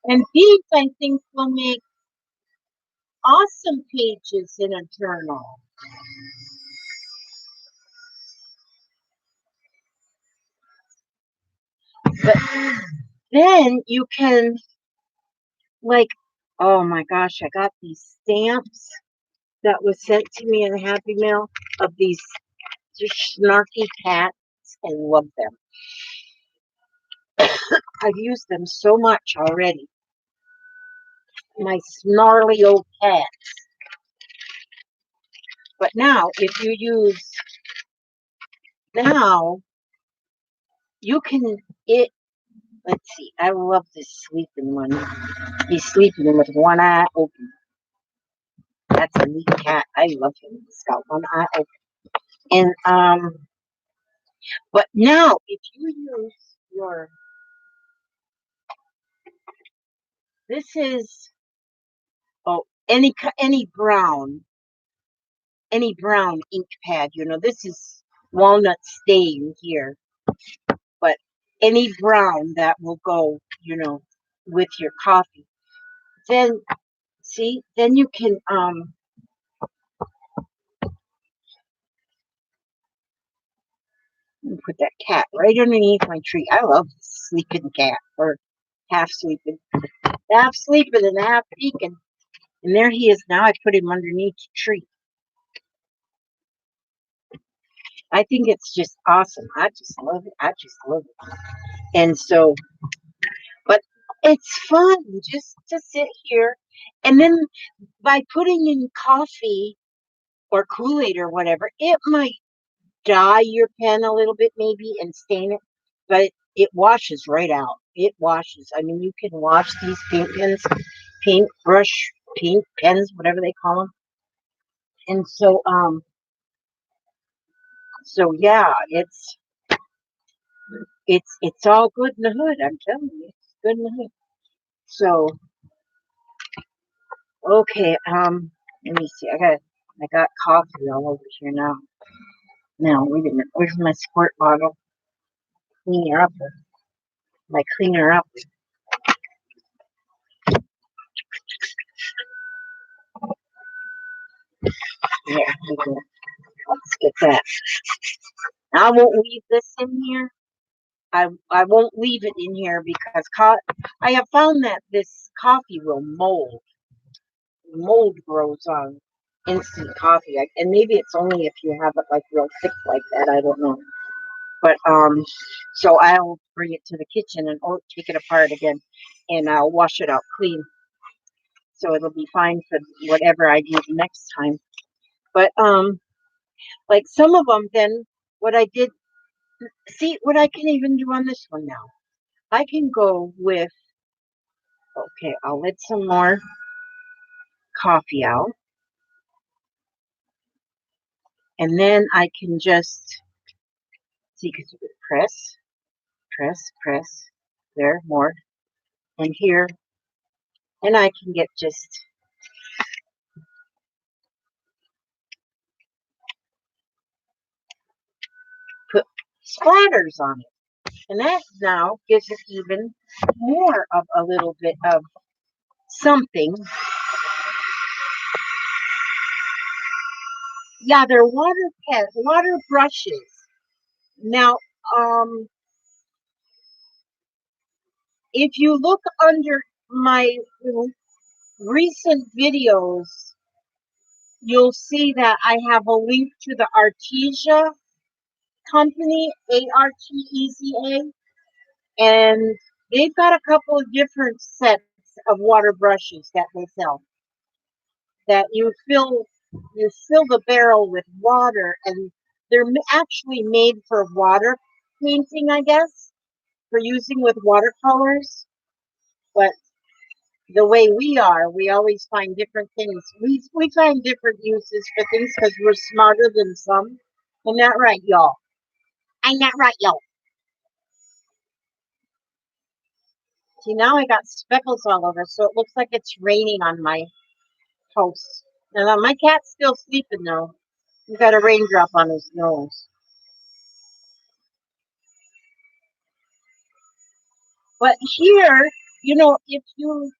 And these, I think, will make awesome pages in a journal. But then you can, like, oh my gosh, I got these stamps that was sent to me in a Happy Mail of these just snarky cats. I love them. I've used them so much already. My snarly old cat. But now, if you use, now, you can, let's see, I love this sleeping one. He's sleeping with one eye open. That's a neat cat. I love him. He's got one eye open. And, but now, if you use your, this is, oh, any brown ink pad, this is walnut stain here, but any brown that will go, with your coffee. Then, see, then you can, put that cat right underneath my tree. I love this sleeping cat, or half sleeping and half peeking. And there he is now. I put him underneath the tree. I think it's just awesome. I just love it. I just love it. And so, but it's fun just to sit here. And then by putting in coffee or Kool-Aid or whatever, it might dye your pen a little bit maybe and stain it, but it washes right out. It washes. I mean, you can wash these paint pens, paint pens, whatever they call them. And so yeah, it's all good in the hood. I'm telling you, it's good in the hood. So okay, let me see. I got coffee all over here now. Now wait a minute. Where's my squirt bottle? Clean her up. My cleaner up. Yeah, let's get that. I won't leave this in here. I won't leave it in here because I have found that this coffee will mold. Mold grows on instant coffee, and maybe it's only if you have it like real thick like that. I don't know. But so I'll bring it to the kitchen and take it apart again, and I'll wash it out clean, so it'll be fine for whatever I do next time. But like some of them, then what I did, see what I can even do on this one now. I can go with, okay, I'll let some more coffee out, and then I can just see, because you could press, there, more, and here, and I can get just put splatters on it, and that now gives it even more of a little bit of something. Yeah, they're water brushes. Now, if you look under my recent videos, you'll see that I have a link to the Artesia company, Arteza, and they've got a couple of different sets of water brushes that they sell. That you fill the barrel with water, and they're actually made for water painting, I guess, for using with watercolors. But the way we always find different things. We find different uses for things because we're smarter than some. Ain't that right, y'all? Ain't that right, y'all? See, now I got speckles all over, so it looks like it's raining on my house. And my cat's still sleeping though. He got a raindrop on his nose. But here, you know, if you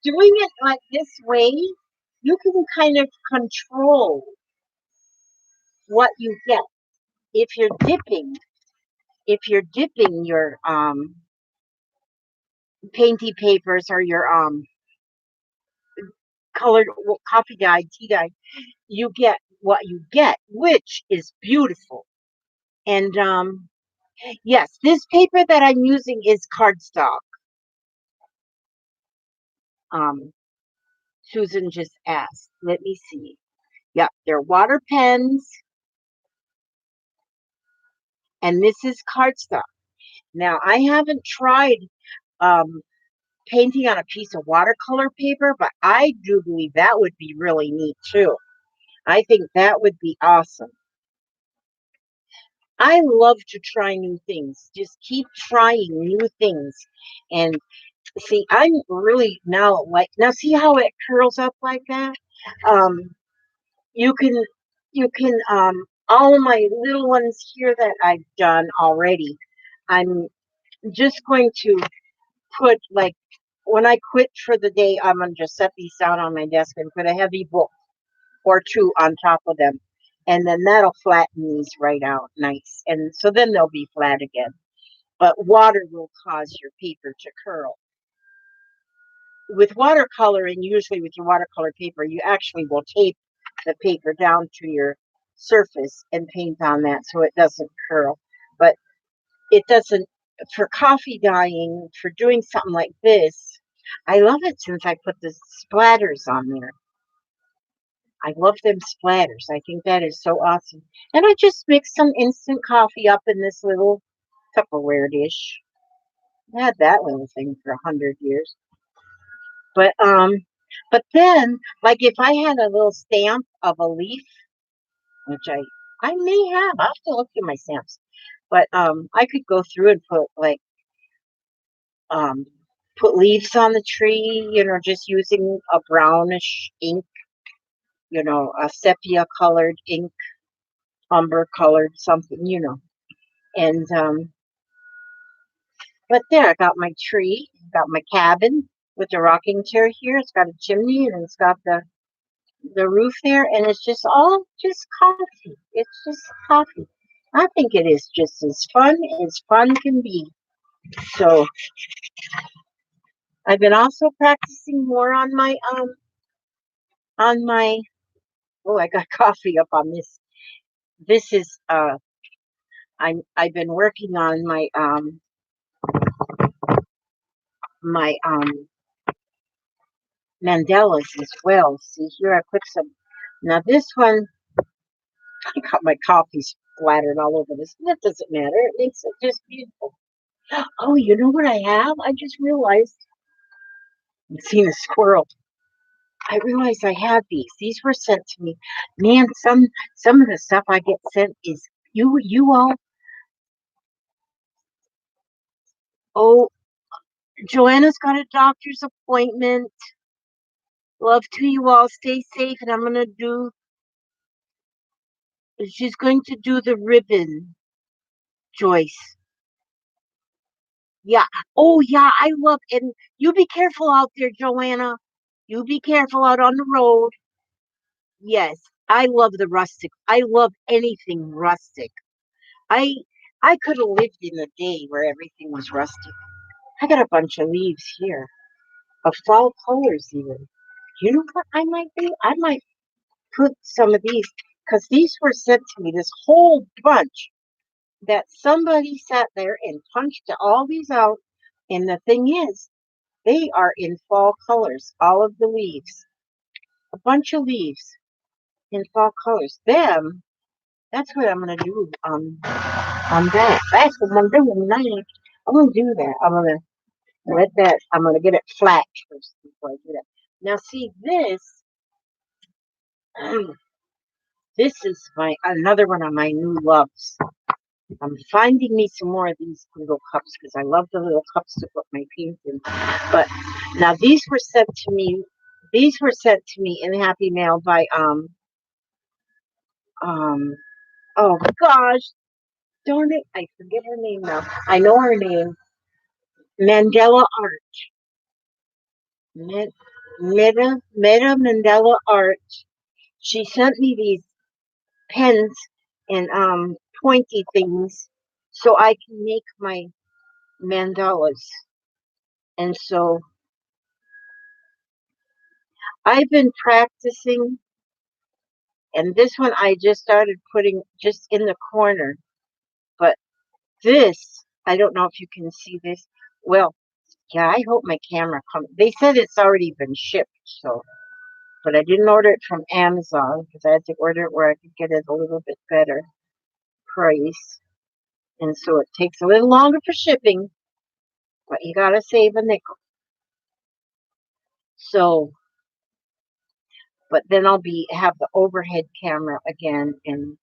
doing it like this way, you can kind of control what you get. If you're dipping, if you're dipping your painty papers or your colored coffee dye, tea dye, you get what you get, which is beautiful. And yes, this paper that I'm using is cardstock. Um, Susan just asked. Let me see. Yeah, they're water pens, and this is cardstock. Now, I haven't tried um, painting on a piece of watercolor paper, but I do believe that would be really neat too. I think that would be awesome. I love to try new things. Just keep trying new things. And see, I'm really now like, now see how it curls up like that? Um, you can, all of my little ones here that I've done already, I'm just going to put like, when I quit for the day, I'm going to just set these down on my desk and put a heavy book or two on top of them. And then that'll flatten these right out nice. And so then they'll be flat again. But water will cause your paper to curl. With watercoloring, usually with your watercolor paper, you actually will tape the paper down to your surface and paint on that so it doesn't curl. But it doesn't, for coffee dyeing, for doing something like this, I love it since I put the splatters on there. I love them splatters. I think that is so awesome. And I just mixed some instant coffee up in this little Tupperware dish. I had that little thing for 100 years. But then, like if I had a little stamp of a leaf, which I may have, I'll have to look at my stamps. But I could go through and put like um put leaves on the tree, just using a brownish ink, a sepia colored ink, umber colored something. And but there I got my tree, got my cabin with the rocking chair here. It's got a chimney and it's got the roof there, and it's just all just coffee. It's just coffee. I think it is just as fun can be. So I've been also practicing more on my oh, I got coffee up on this. This is I've been working on my mandalas as well. See here, I put some. Now this one, I got my coffee splattered all over this. That doesn't matter. It makes it just beautiful. Oh, you know what I have? I just realized. I've seen a squirrel. I realized I had these. These were sent to me. Man, some of the stuff I get sent is you all. Oh, Joanna's got a doctor's appointment. Love to you all. Stay safe, and I'm gonna do. She's going to do the ribbon, Joyce. Yeah. Oh, yeah. I love, and you be careful out there, Joanna. You be careful out on the road. Yes, I love the rustic. I love anything rustic. I I could have lived in a day where everything was rustic. I got a bunch of leaves here of fall colors even. You know what I might do? I might put some of these because these were sent to me, this whole bunch that somebody sat there and punched all these out. And the thing is, they are in fall colors, all of the leaves, a bunch of leaves in fall colors. That's what I'm gonna do on that. That's what I'm doing tonight. I'm gonna do that. I'm gonna get it flat first before I do that. Now see this, this is my another one of my new loves. I'm finding me some more of these little cups because I love the little cups to put my paint in. But now these were sent to me. These were sent to me in Happy Mail by um oh gosh, darn it, I forget her name now. I know her name. Mandela art. Meta Mandela art. She sent me these pens and pointy things so I can make my mandalas. And so I've been practicing, and this one I just started putting just in the corner. But this, I don't know if you can see this. Well, yeah, I hope my camera comes. They said it's already been shipped, so, but I didn't order it from Amazon because I had to order it where I could get it a little bit better price. And so it takes a little longer for shipping, but you gotta save a nickel. So, but then I'll have the overhead camera again, and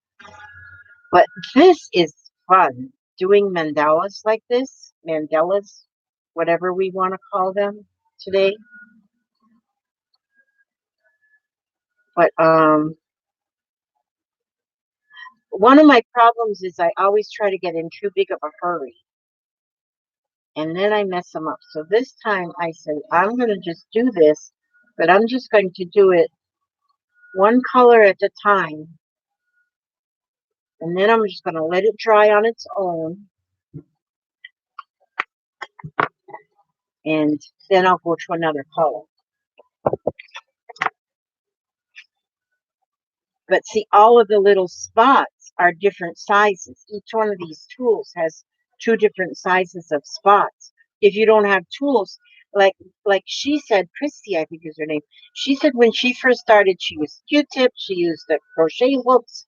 but this is fun doing mandalas like this, mandalas, whatever we want to call them today. But one of my problems is I always try to get in too big of a hurry, and then I mess them up. So this time I said I'm going to just do this, but I'm just going to do it one color at a time, and then I'm just going to let it dry on its own, and then I'll go to another color. But see, all of the little spots are different sizes. Each one of these tools has two different sizes of spots. If you don't have tools, like she said, Christy, I think is her name. She said when she first started, she used Q-tips, she used the crochet hooks,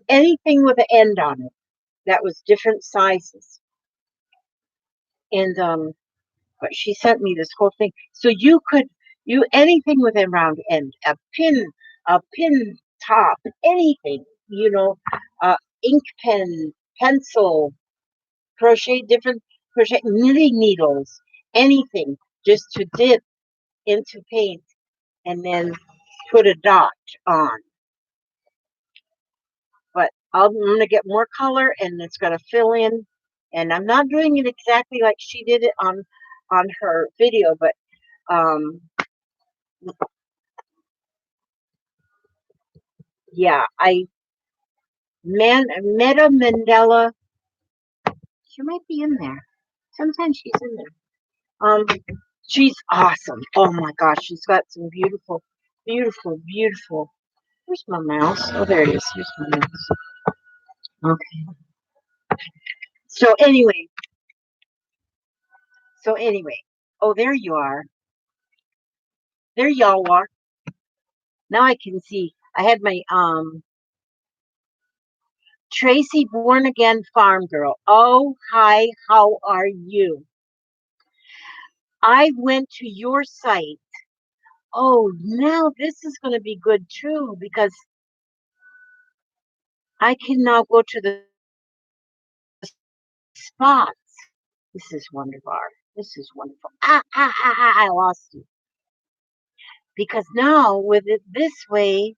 anything with an end on it that was different sizes. And but she sent me this whole thing. So you could anything with a round end, a pin top, anything, ink pen, pencil, different crochet, knitting needles, anything, just to dip into paint and then put a dot on. But I'm going to get more color and it's going to fill in. And I'm not doing it exactly like she did it on her video, but yeah, Meta Mandela. She might be in there. Sometimes she's in there. She's awesome. Oh my gosh, she's got some beautiful, beautiful, beautiful. Where's my mouse? Oh, there it is. Here's my mouse. Okay. So anyway, oh, there you are. There y'all are. Now I can see. I had my Tracy Born Again Farm Girl. Oh, hi. How are you? I went to your site. Oh, now this is going to be good too because I can now go to the spots. This is wonderful. This is wonderful. I lost you. Because now with it this way,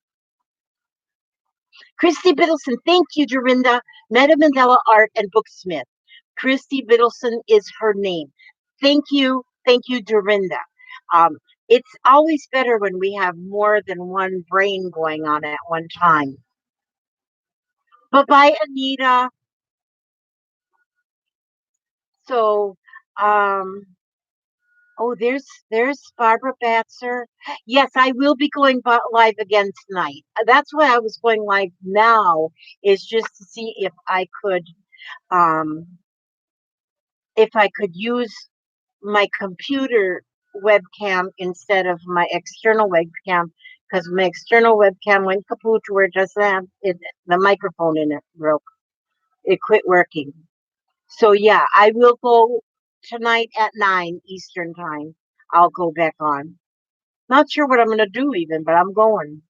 Christy Biddleson, thank you, Dorinda. Meta Mandela Art and Booksmith. Christy Biddleson is her name. Thank you, Dorinda. It's always better when we have more than one brain going on at one time. Bye-bye, Anita. So, oh, there's Barbara Batzer. Yes, I will be going live again tonight. That's why I was going live now, is just to see um, if I could use my computer webcam instead of my external webcam, because my external webcam went kaput where it doesn't have the microphone in it broke. It quit working. So yeah, I will go tonight at 9 Eastern time. I'll go back on. Not sure what I'm going to do even, but I'm going.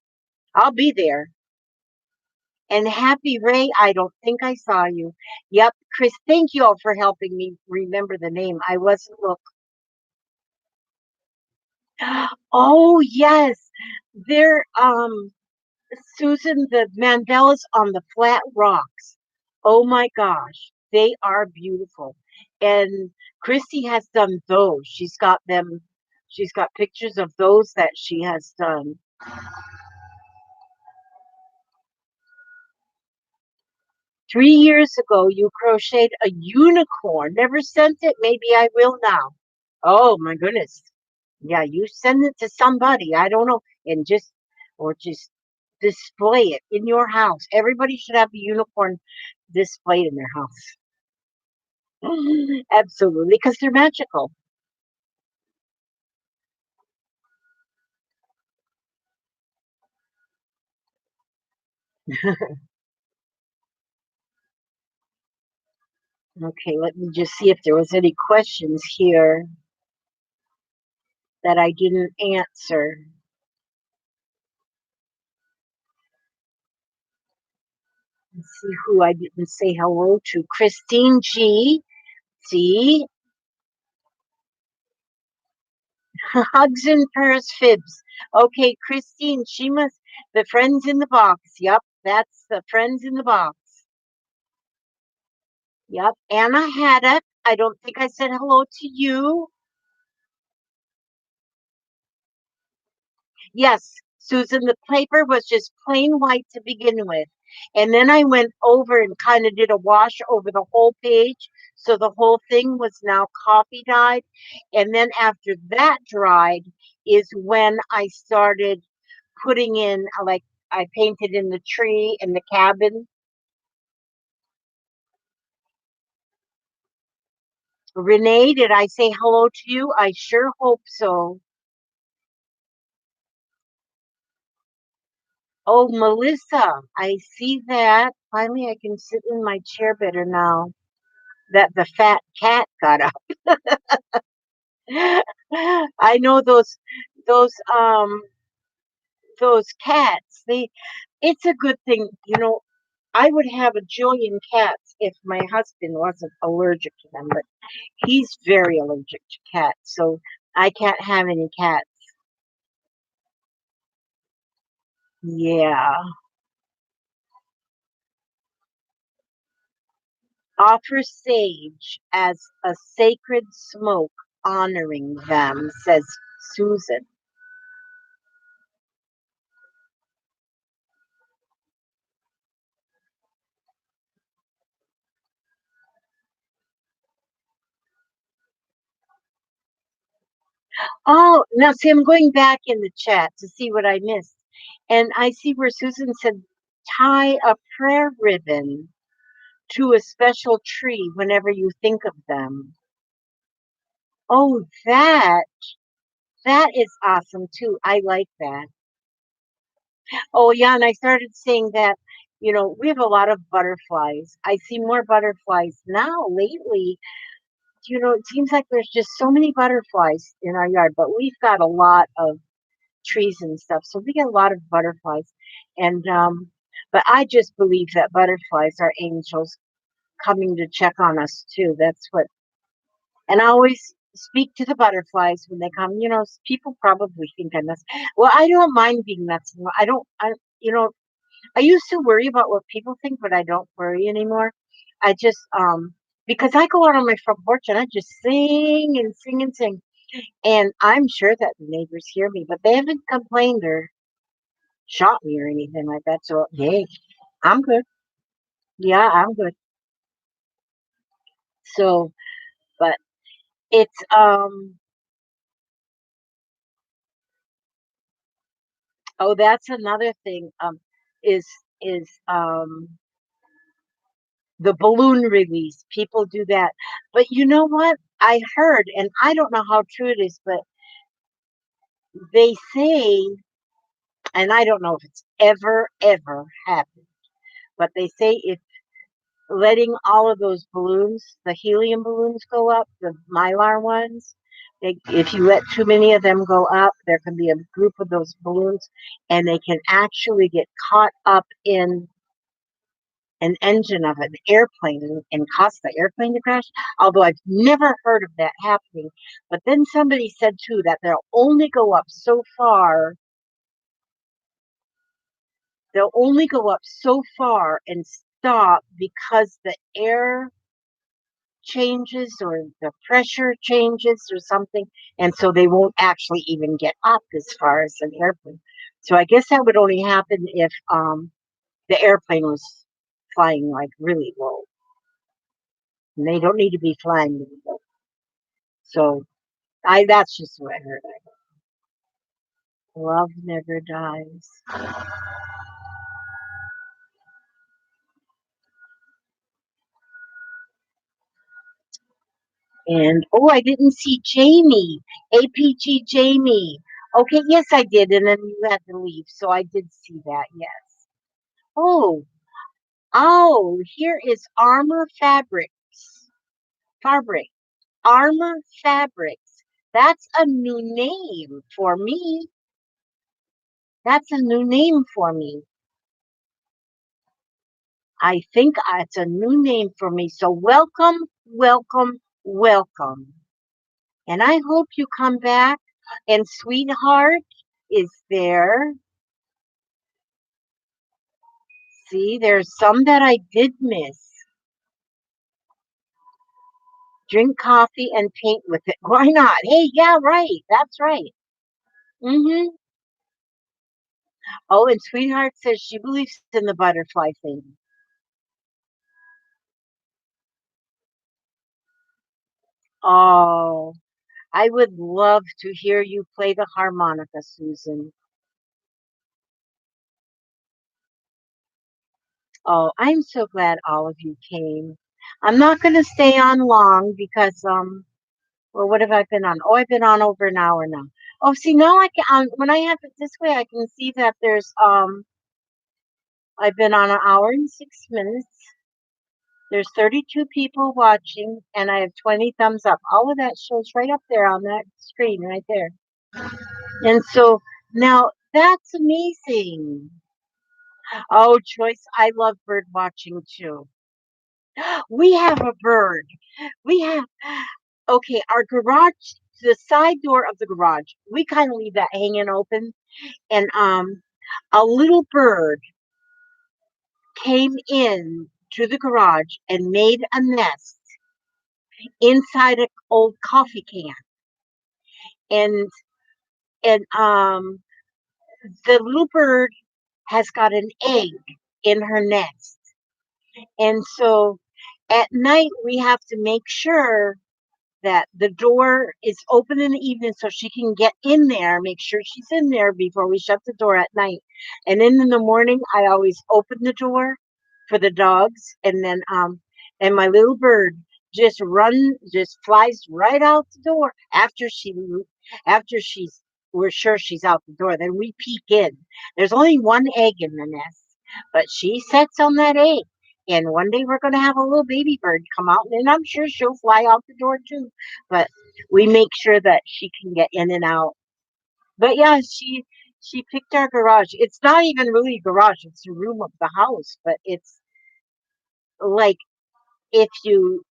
I'll be there. And Happy Ray, I don't think I saw you. Yep, Chris, thank you all for helping me remember the name. I wasn't look. Oh yes, they're Susan, the Mandelas on the flat rocks. Oh my gosh, they are beautiful. And Christy has done those. She's got them. She's got pictures of those that she has done. 3 years ago, you crocheted a unicorn. Never sent it. Maybe I will now. Oh my goodness. Yeah, you send it to somebody. I don't know, and just display it in your house. Everybody should have a unicorn displayed in their house. Absolutely, because they're magical. Okay, let me just see if there was any questions here that I didn't answer. Let's see who I didn't say hello to. Christine G. See, hugs and purrs fibs. Okay, Christine, she must, the friends in the box. Yep, that's the friends in the box. Yep, Anna Haddock. I don't think I said hello to you. Yes, Susan, the paper was just plain white to begin with. And then I went over and kind of did a wash over the whole page. So the whole thing was now coffee dyed. And then after that dried is when I started putting in, like, I painted in the tree and the cabin. Renee, did I say hello to you? I sure hope so. Oh, Melissa, I see that. Finally, I can sit in my chair better now that the fat cat got up. I know those those cats. It's a good thing, I would have a jillion cats if my husband wasn't allergic to them, but he's very allergic to cats, so I can't have any cats. Yeah. Offer sage as a sacred smoke honoring them, says Susan. Oh, now see, I'm going back in the chat to see what I missed. And I see where Susan said, tie a prayer ribbon to a special tree whenever you think of them. Oh, that is awesome too. I like that. Oh, yeah, and I started seeing that, we have a lot of butterflies. I see more butterflies now lately. It seems like there's just so many butterflies in our yard, but we've got a lot of trees and stuff. So we get a lot of butterflies. And but I just believe that butterflies are angels coming to check on us too. That's what, and I always speak to the butterflies when they come. People probably think I'm nuts. Well, I don't mind being nuts. I don't you know, I used to worry about what people think, but I don't worry anymore. I just because I go out on my front porch and I just sing and sing and sing. And I'm sure that the neighbors hear me, but they haven't complained or shot me or anything like that. So, hey, I'm good. Yeah, I'm good. So, but it's oh, that's another thing is is the balloon release. People do that. But you know what? I heard, and I don't know how true it is, but they say, and I don't know if it's ever happened, but they say if letting all of those balloons, the helium balloons go up, the mylar ones, if you let too many of them go up, there can be a group of those balloons and they can actually get caught up in an engine of an airplane and cause the airplane to crash. Although I've never heard of that happening. But then somebody said too that they'll only go up so far and stop because the air changes or the pressure changes or something, and so they won't actually even get up as far as an airplane. So I guess that would only happen if the airplane was flying like really low, and they don't need to be flying really low. So I that's just what I heard. Love never dies. And oh, I didn't see Jamie. APG Jamie. Okay, yes, I did, and then you had to leave, so I did see that. Yes. Oh, oh, here is Armor Fabrics. Fabric. Armor Fabrics. That's a new name for me. That's a new name for me. I think it's a new name for me. So welcome, welcome, welcome. And I hope you come back. And Sweetheart is there. See, there's some that I did miss. Drink coffee and paint with it. Why not? Hey, yeah, right. That's right. Mm-hmm. Oh, and Sweetheart says she believes in the butterfly thing. Oh, I would love to hear you play the harmonica, Susan. Oh, I'm so glad all of you came. I'm not going to stay on long because well, what have I been on? Oh, I've been on over an hour now. Oh, see, now I can, when I have it this way, I can see that there's, I've been on an hour and 6 minutes. There's 32 people watching, and I have 20 thumbs up. All of that shows right up there on that screen right there. And so now that's amazing. Oh, Joyce, I love bird watching too. We have a bird. We have, okay, our garage, the side door of the garage, we kind of leave that hanging open. And a little bird came in to the garage and made a nest inside an old coffee can. And and the little bird has got an egg in her nest. And so at night we have to make sure that the door is open in the evening so she can get in there, make sure she's in there before we shut the door at night. And then in the morning, I always open the door for the dogs, and then and my little bird just flies right out the door after she's we're sure she's out the door. Then we peek in. There's only one egg in the nest, but she sits on that egg. And one day we're going to have a little baby bird come out, and I'm sure she'll fly out the door too. But we make sure that she can get in and out. But yeah, she picked our garage. It's not even really a garage; it's a room of the house. But it's like if you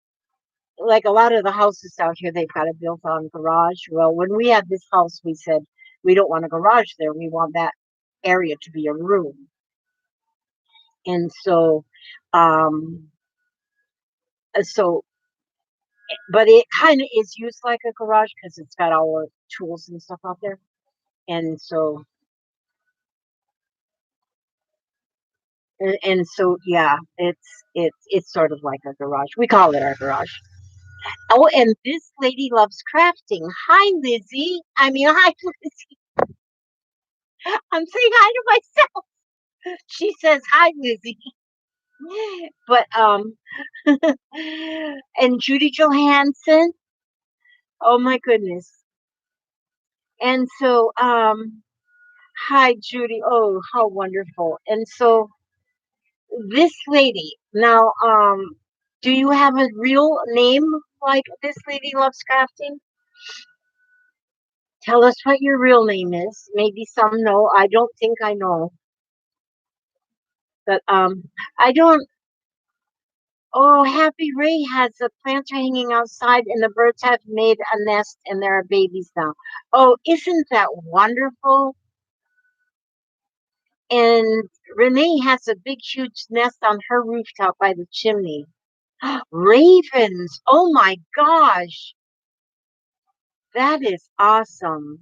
like a lot of the houses out here, they've got a built-on garage. Well, when we had this house, we said we don't want a garage there. We want that area to be a room. And so, um, so but it kind of is used like a garage because it's got all the tools and stuff out there. And so, and so, yeah, it's sort of like a garage. We call it our garage. Oh, and this lady loves crafting. Hi, Lizzie. I mean, hi, Lizzie. I'm saying hi to myself. She says hi, Lizzie. But and Judy Johansson. Oh my goodness. And so hi, Judy. Oh, how wonderful. And so this lady, now, do you have a real name like this lady loves crafting? Tell us what your real name is. Maybe some know. I don't think I know. But I don't. Oh, Happy Ray has a planter hanging outside, and the birds have made a nest, and there are babies now. Oh, isn't that wonderful? And Renee has a big, huge nest on her rooftop by the chimney. Ravens. Oh my gosh. That is awesome.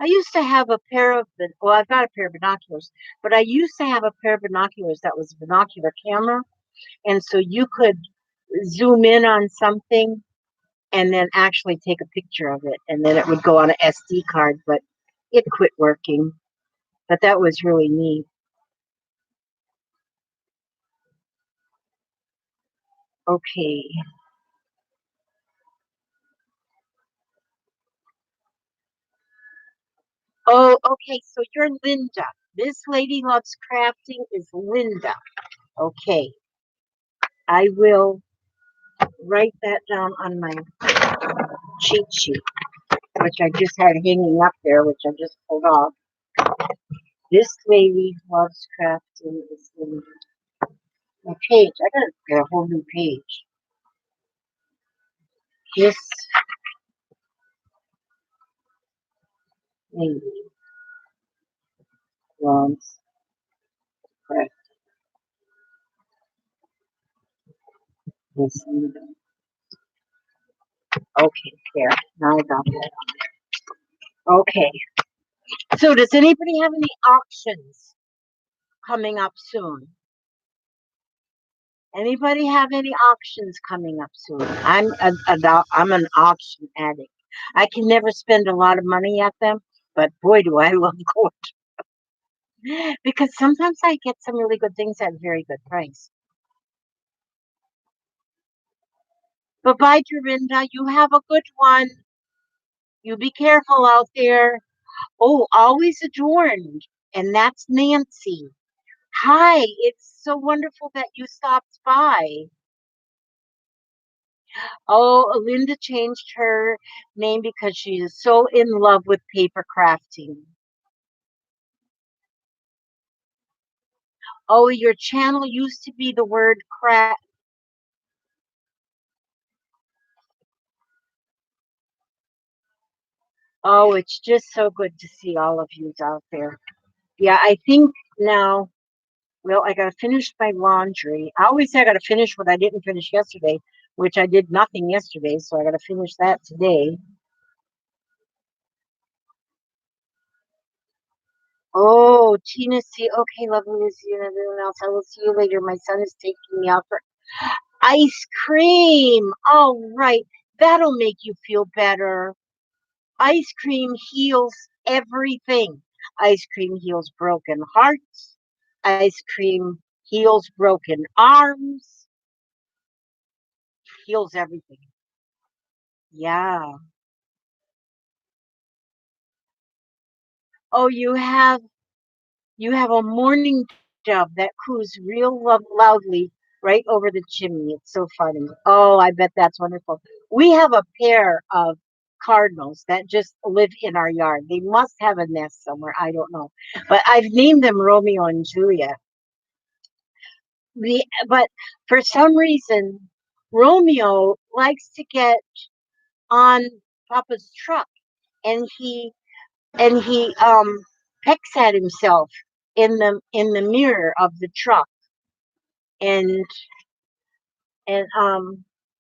I used to have a pair of well, I've got a pair of binoculars, but I used to have a pair of binoculars that was a binocular camera. And so you could zoom in on something and then actually take a picture of it. And then it would go on an SD card, but it quit working. But that was really neat. Okay. Oh, okay. So you're Linda. This lady loves crafting is Linda. Okay. I will write that down on my cheat sheet, which I just had hanging up there, which I just pulled off. This lady loves crafting is Linda. My page. I gotta get a whole new page. This lady loves crafting is Linda. Okay, there. Now I got that. Okay. So does anybody have any auctions coming up soon? Anybody have any auctions coming up soon? I'm an auction addict. I can never spend a lot of money at them, but boy, do I love gold because sometimes I get some really good things at a very good price. But bye, Dorinda. You have a good one. You be careful out there. Oh, always adorned. And that's Nancy. Hi, it's so wonderful that you stopped by. Oh, Linda changed her name because she is so in love with paper crafting. Oh, your channel used to be the word craft. Oh, it's just so good to see all of you out there. Yeah, I think now, well, I got to finish my laundry. I always say I got to finish what I didn't finish yesterday, which I did nothing yesterday, so I got to finish that today. Oh, Tina, see, okay, lovely to see you and everyone else. I will see you later. My son is taking me out for ice cream. All right, that'll make you feel better. Ice cream heals everything. Ice cream heals broken hearts. Ice cream heals broken arms, heals everything. Yeah. Oh, you have a mourning dove that coos real loudly right over the chimney. It's so funny. Oh, I bet that's wonderful. We have a pair of cardinals that just live in our yard. They must have a nest somewhere. I don't know. But I've named them Romeo and Juliet. But for some reason, Romeo likes to get on Papa's truck and he pecks at himself in the mirror of the truck and and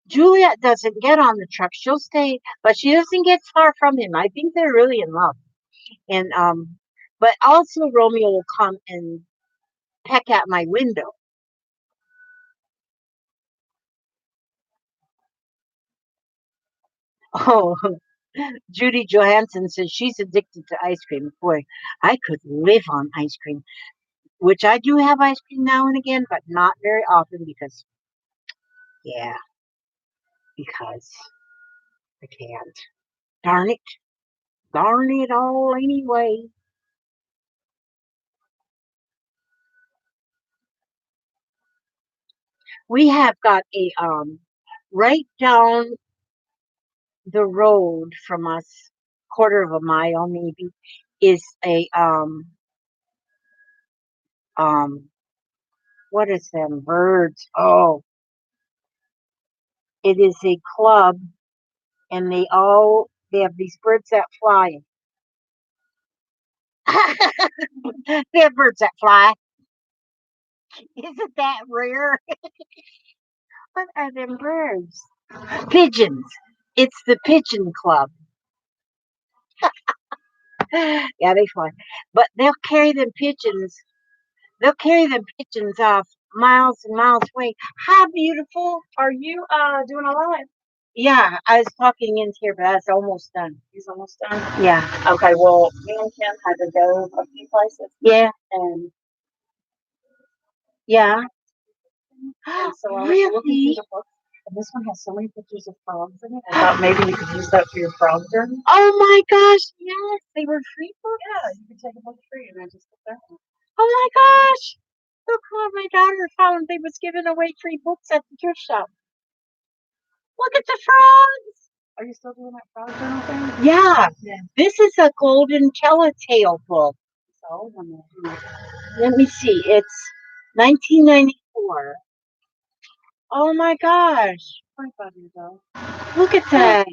Juliet doesn't get on the truck. She'll stay, but she doesn't get far from him. I think they're really in love. And but also Romeo will come and peck at my window. Oh, Judy Johansson says she's addicted to ice cream. Boy, I could live on ice cream, which I do have ice cream now and again, but not very often because, yeah, because I can't. Darn it. Darn it all anyway. We have got a right down the road from us, quarter of a mile maybe, is a um what is them birds? Oh, it is a club and they have these birds that fly. They have birds that fly. Isn't that rare? What are them birds? Pigeons. It's the pigeon club. Yeah, they fly. But they'll carry them pigeons off miles and miles away. How beautiful. Are you doing a live? Yeah, I was talking in here, but that's almost done. He's almost done. Yeah. Okay, well, me and Kim had to go a few places, Yeah. and Yeah. so I was looking through Really? the book, and this one has so many pictures of frogs in it. I thought maybe you could use that for your frog journey. Oh my gosh, yes. They were free books. Yeah, you could take a book free, and I just put that one. Oh my gosh. Look what my daughter found. They was giving away free books at the thrift shop. Look at the frogs. Are you still doing that frog journal thing? Yeah. Yeah. This is a golden telltale book. So, Let me see. It's 1994. Oh my gosh. 25 years old. Look at that.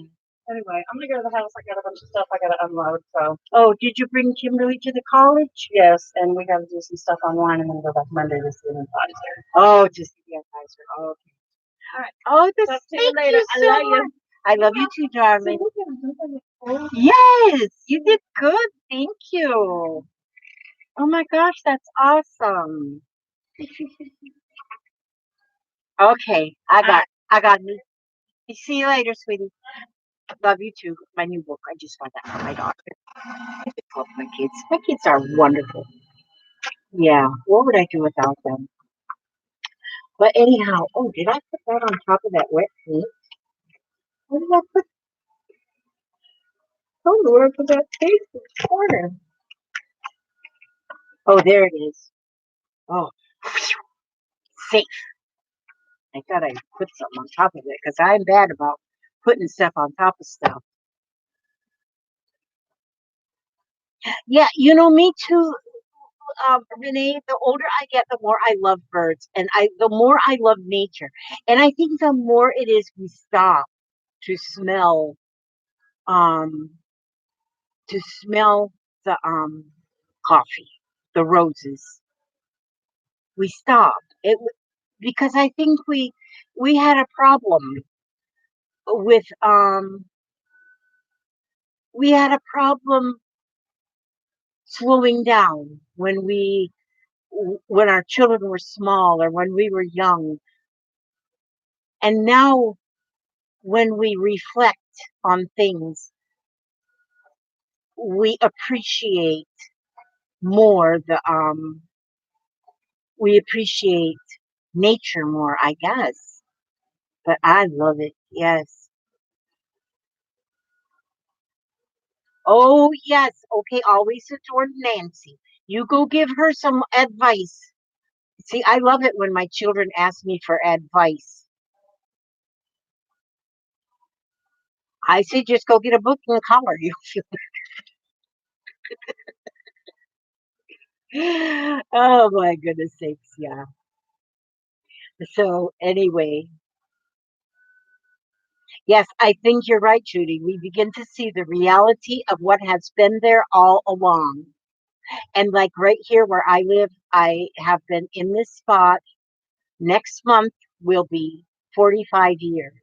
Anyway, I'm gonna go to the house. I got a bunch of stuff I gotta unload. So, Oh, did you bring Kimberly to the college? yes, and we gotta do some stuff online, and then go back Monday to see an advisor. Oh, just the advisor. Oh, okay. All right. Oh, this Talk to you thank later. you I so love you. much. I love you too, So darling. look at him. Yes, you did good. Thank you. Oh my gosh, that's awesome. Okay, I got you. See you later, sweetie. Love you too. My new book. I just got that for my daughter. I love my kids. My kids are wonderful. Yeah, what would I do without them? But anyhow, oh, did I put that on top of that wet paint? What did I put? Oh, where I put that paint in the corner? Oh, there it is. Oh, safe. I thought I put something on top of it because I'm bad about putting stuff on top of stuff. Yeah, me too, Renee. The older I get, the more I love birds, and the more I love nature. And I think the more it is we stop to smell, um, the coffee, the roses. We stop because I think we had a problem with we had a problem slowing down when our children were small or when we were young. And now when we reflect on things, we appreciate more we appreciate nature more, I guess. But I love it. Yes. Oh, yes. Okay, always toward Nancy. You go give her some advice. See, I love it when my children ask me for advice. I say just go get a book and color. You oh my goodness sakes, yeah. So anyway, yes, I think you're right, Judy. We begin to see the reality of what has been there all along. And like right here where I live, I have been in this spot. Next month will be 45 years.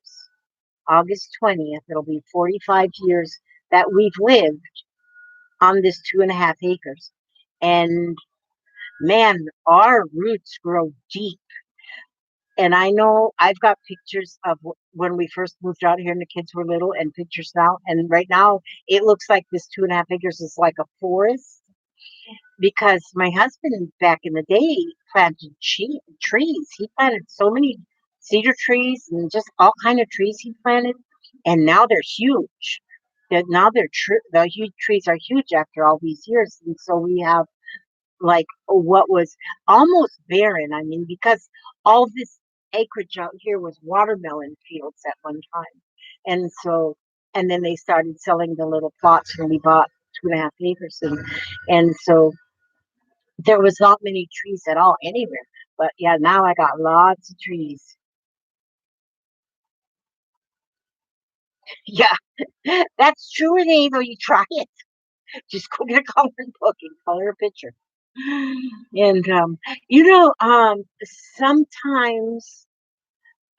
August 20th, it'll be 45 years that we've lived on this 2.5 acres. And man, our roots grow deep. And I know I've got pictures of when we first moved out here and the kids were little and pictures now. And right now it looks like this 2.5 acres is like a forest because my husband back in the day planted trees. He planted so many cedar trees and just all kind of trees he planted. And now they're huge. Now the huge trees are huge after all these years. And so we have like what was almost barren. I mean, because all this acreage out here was watermelon fields at one time. And so, and then they started selling the little plots when we bought 2.5 acres. And so there was not many trees at all anywhere. But yeah, now I got lots of trees. Yeah, that's true, Renee, though you try it. Just go get a coloring book and color a picture. And you know, sometimes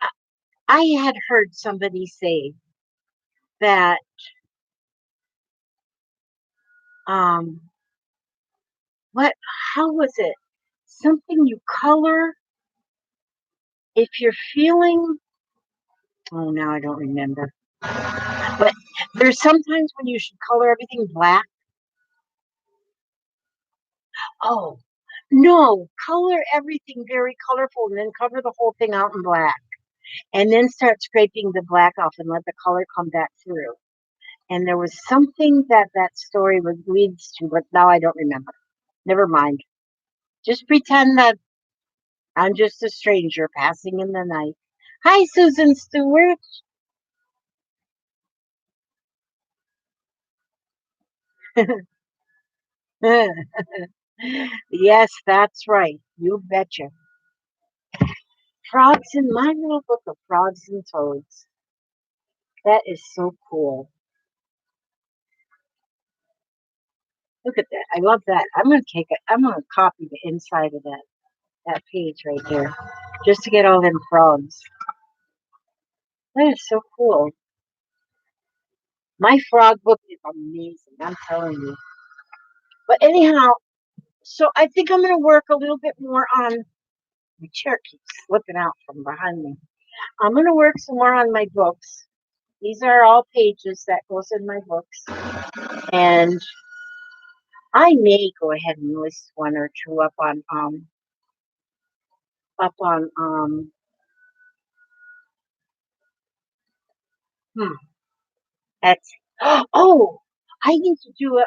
I I had heard somebody say that um what how was it? Something you color if you're feeling oh now I don't remember. But there's sometimes when you should color everything black. Oh, no, color everything very colorful and then cover the whole thing out in black. And then start scraping the black off and let the color come back through. And there was something that that story was leads to, but now I don't remember. Never mind. Just pretend that I'm just a stranger passing in the night. Hi, Susan Stewart. Yes, that's right. You betcha. Frogs in my little book of frogs and toads. That is so cool. Look at that. I love that. I'm gonna take it. I'm gonna copy the inside of that page right there, just to get all them frogs. That is so cool. My frog book is amazing. I'm telling you. But anyhow, so I think I'm gonna work a little bit more on my chair keeps slipping out from behind me. I'm gonna work some more on my books. These are all pages that goes in my books, and I may go ahead and list one or two up on hmm, that's oh, I need to do a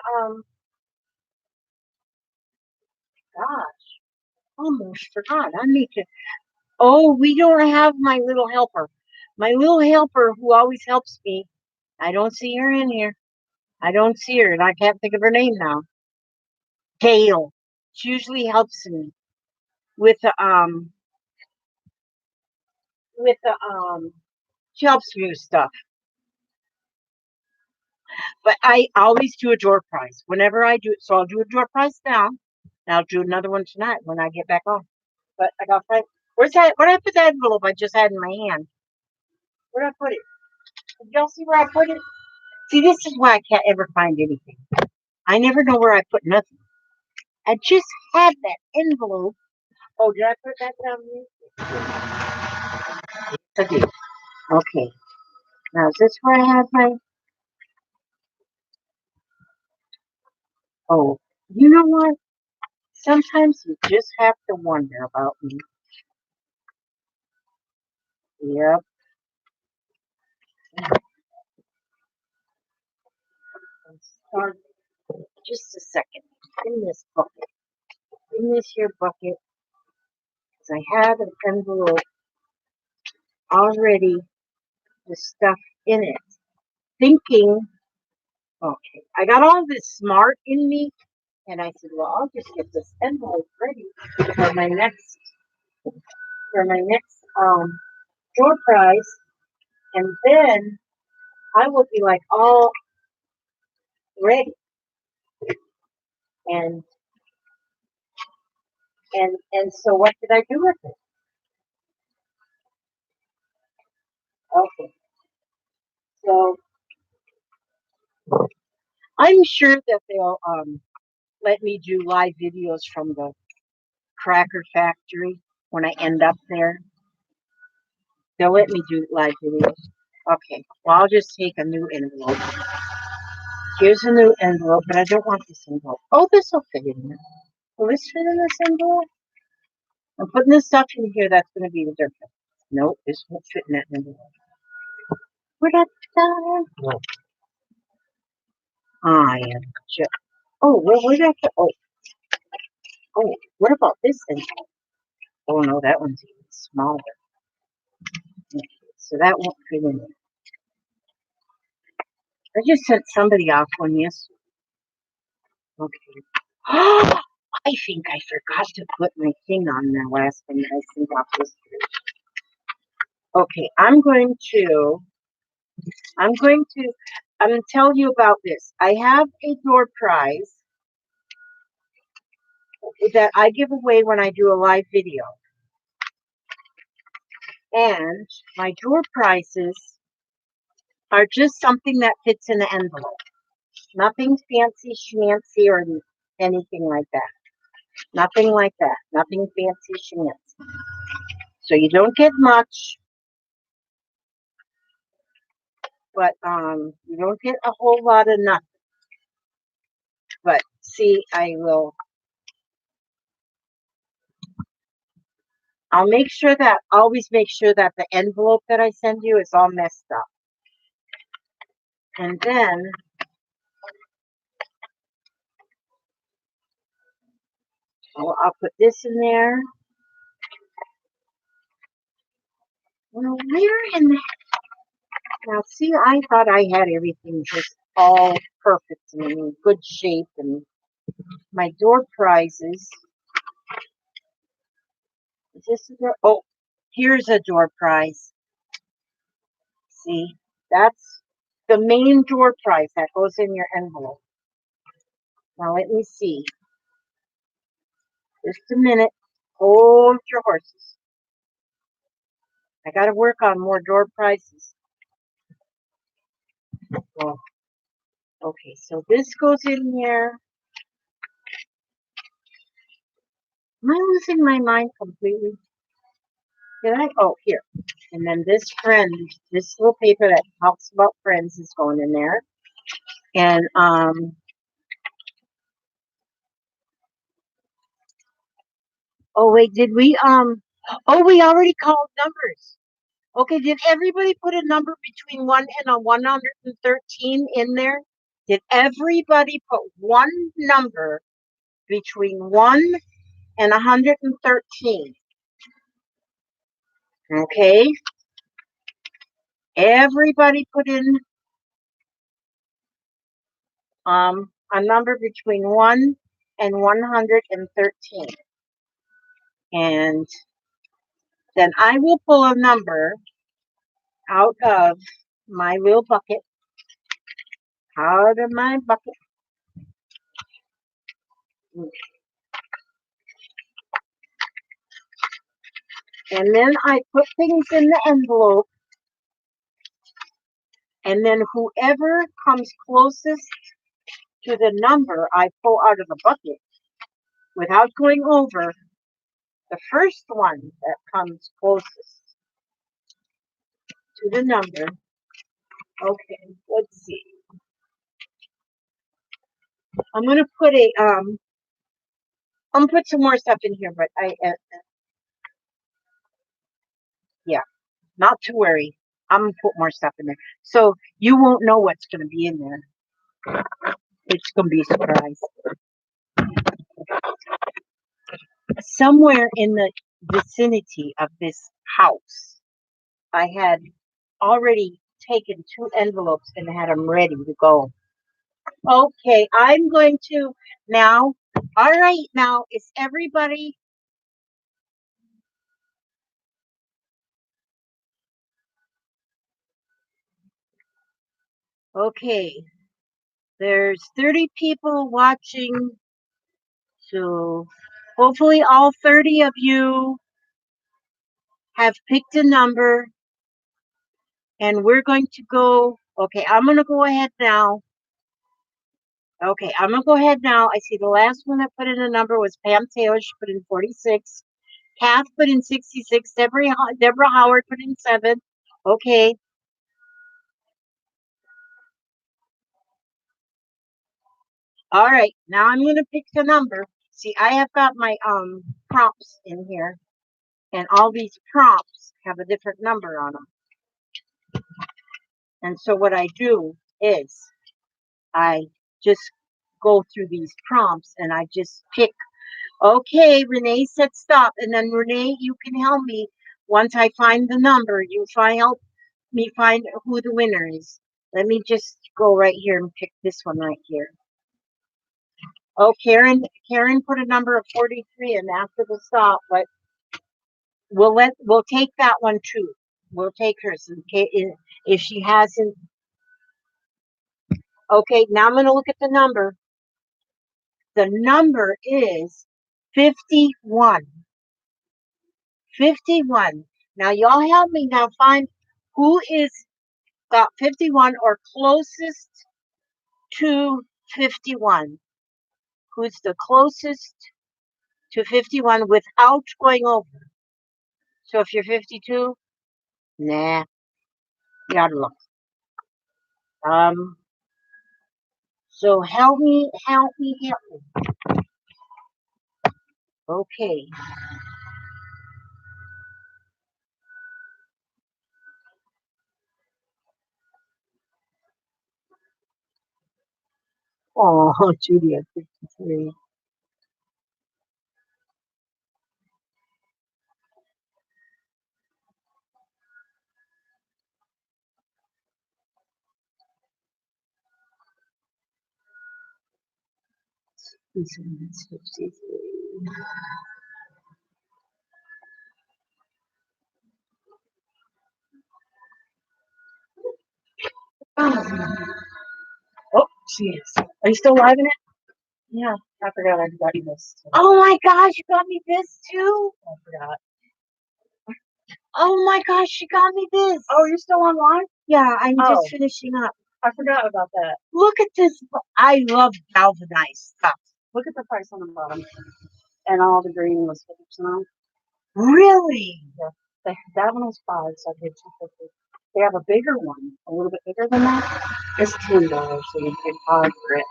gosh, almost forgot. I need to oh, we don't have my little helper. My little helper who always helps me. I don't see her in here. I don't see her and I can't think of her name now. Gail. She usually helps me with the she helps me with stuff. But I always do a door prize. Whenever I do it, so I'll do a door prize now. And I'll do another one tonight when I get back on. But I got five. Where's that? Where did I put that envelope I just had in my hand? Where did I put it? Did y'all see where I put it? See, this is why I can't ever find anything. I never know where I put nothing. I just had that envelope. Oh, did I put that down here? I did. Okay. Now, is this where I have my. Oh, you know what? Sometimes you just have to wonder about me. Yep. Start just a second. In this bucket. In this here bucket, because I have an envelope already with stuff in it. Thinking, okay, I got all this smart in me, and I said, well, I'll just get this envelope ready for my next for my next door prize, and then I will be like all ready. And so what did I do with it? Okay, so I'm sure that they'll let me do live videos from the cracker factory when I end up there. They'll let me do live videos. Okay, well, I'll just take a new envelope. Here's a new envelope, but I don't want this envelope. Oh, this will fit in here. Will this fit in this envelope? I'm putting this stuff in here that's going to be the difference. Nope, this won't fit in that envelope. Where'd I put that envelope? I am just. Oh, where did I put? Oh, what about this envelope? Oh, no, that one's even smaller. Okay, so that won't fit in there. I just sent somebody off one yesterday. Okay. I think I forgot to put my thing on the last one that I sent off yesterday. Okay, I'm going to tell you about this. I have a door prize that I give away when I do a live video. And my door prizes are just something that fits in the envelope. Nothing fancy schmancy or anything like that. Nothing like that. Nothing fancy schmancy. So you don't get much, but you don't get a whole lot of nothing. But see, I'll always make sure that the envelope that I send you is all messed up. And then I'll put this in there. Well, where in the... Now, see, I thought I had everything just all perfect and in good shape. And my door prizes. Is this a door? Oh, here's a door prize. See, that's the main door prize that goes in your envelope. Now, let me see. Just a minute. Hold your horses. I got to work on more door prizes. Oh, okay, so this goes in here. Am I losing my mind completely? Did I? Oh, here. And then this little paper that talks about friends is going in there. And oh wait, did we oh, we already called numbers. Okay, did everybody put a number between 1 and a 113 in there? Did everybody put one number between 1 and 113? Okay. Everybody put in a number between 1 and 113. And then I will pull a number out of my little bucket. Out of my bucket. And then I put things in the envelope. And then whoever comes closest to the number I pull out of the bucket without going over, the first one that comes closest to the number. Okay, let's see. I'm gonna put I'm gonna put some more stuff in here, but yeah, not to worry. I'm gonna put more stuff in there, so you won't know what's gonna be in there. It's gonna be a surprise. Somewhere in the vicinity of this house, I had already taken 2 envelopes and had them ready to go. Okay, I'm going to now. All right, now is everybody... Okay, there's 30 people watching, so hopefully all 30 of you have picked a number, and we're going to go. Okay, I'm going to go ahead now. Okay, I'm going to go ahead now. I see the last one that put in a number was Pam Taylor. She put in 46. Kath put in 66. Deborah Howard put in 7. Okay. All right, now I'm going to pick the number. See, I have got my prompts in here, and all these prompts have a different number on them. And so what I do is I just go through these prompts and I just pick. Okay, Renee said stop, and then Renee, you can help me once I find the number. You help me find who the winner is. Let me just go right here and pick this one right here. Oh, Karen put a number of 43 in after the stop, but we'll take that one too. We'll take hers if she hasn't. Okay, now I'm going to look at the number. The number is 51. 51. Now, y'all help me now find who is got 51 or closest to 51. Who's the closest to 51 without going over? So if you're 52, nah, you gotta look. So help me. Okay. Oh, Judy at 53. This one's 53. Oh, she is. Are you still live in it? Yeah, I forgot I got you this. Oh my gosh, you got me this too? I forgot. Oh my gosh, you got me this. Oh, you're still online? Yeah, I'm Oh. just finishing up. I forgot about that. Look at this. I love galvanized stuff. Look at the price on the bottom. And all the green was 50% off. Really? Yeah. That one was 5, so I paid $2.50. They have a bigger one, a little bit bigger than that. It's $10, so you pay 5 for it.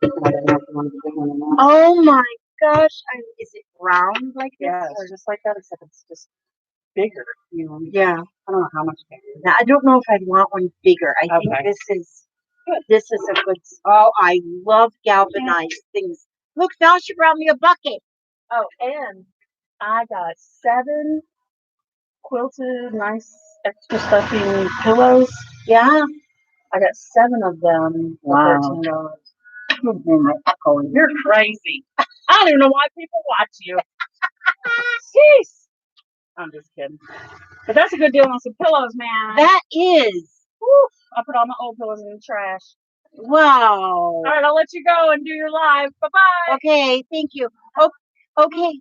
I didn't know if you wanted the big one or not. Oh my gosh. Is it round like this? Yeah, it's just like that, except it's just bigger. You know, Yeah. I don't know how much bigger. Now, I don't know if I'd want one bigger. I think Okay. this is a good. Oh, I love galvanized things. Look, now she brought me a bucket. Oh, and I got 7 quilted, nice extra stuffing pillows. Yeah. I got 7 of them for Wow. $13. You're crazy. I don't even know why people watch you. Jeez. I'm just kidding. But that's a good deal on some pillows, man. That is. Woo. I put all my old pillows in the trash. Wow. All right, I'll let you go and do your live. Bye-bye. Okay, thank you. Oh, okay.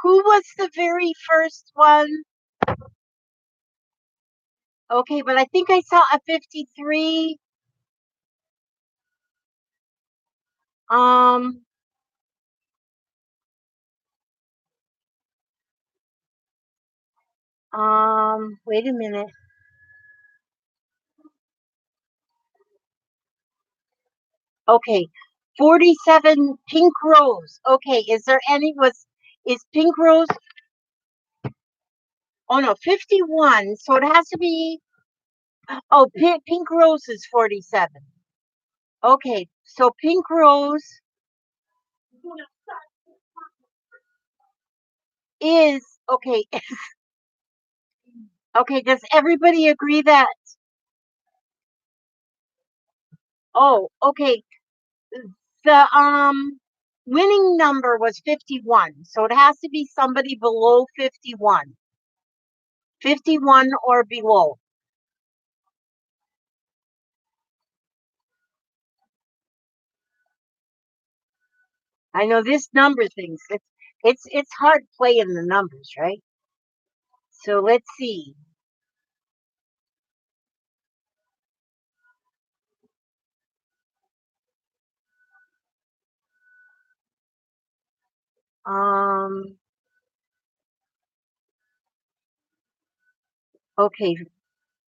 Who was the very first one? Okay, but I think I saw a 53. Wait a minute. Okay, 47 Pink Rose. Okay, is Pink Rose? Oh no, 51. So it has to be. Oh, Pink Rose is 47. Okay, so Pink Rose is okay. Okay, does everybody agree that? Oh, okay. The winning number was 51, so it has to be somebody below 51. 51 or below. I know this number things. It's hard playing the numbers, right? So let's see. Okay,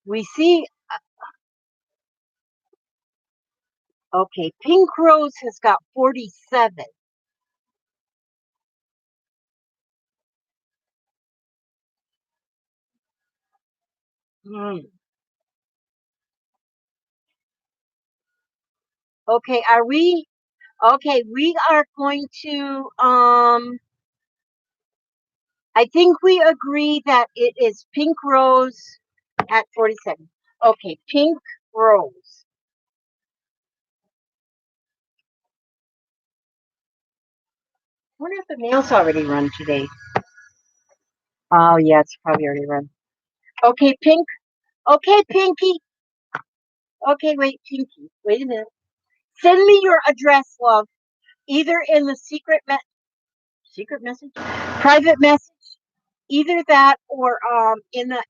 we see. Okay, Pink Rose has got 47. Hmm. Okay, are we? Okay, we are going to. I think we agree that it is Pink Rose at 47. Okay, Pink Rose. I wonder if the mail's already run today. Oh, yeah, it's probably already run. Okay, Pink. Okay, Pinky. Okay, wait, Pinky. Wait a minute. Send me your address, love. Either in the secret secret message, private message, either that or in the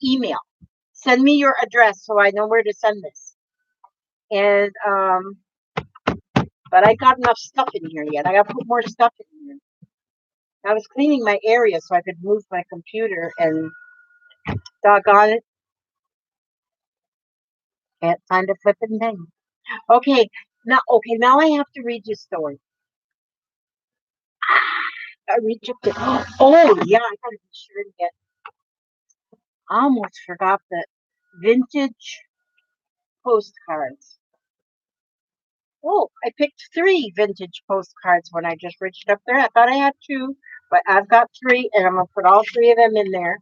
email. Send me your address so I know where to send this. And but I got enough stuff in here yet. I got to put more stuff in here. I was cleaning my area so I could move my computer, and doggone it, can't find a flipping thing. Okay, now I have to read you a story. I reached up to, oh yeah, I gotta be sure to get. I almost forgot the vintage postcards. Oh, I picked 3 vintage postcards when I just reached up there. I thought I had 2, but I've got 3, and I'm gonna put all 3 of them in there.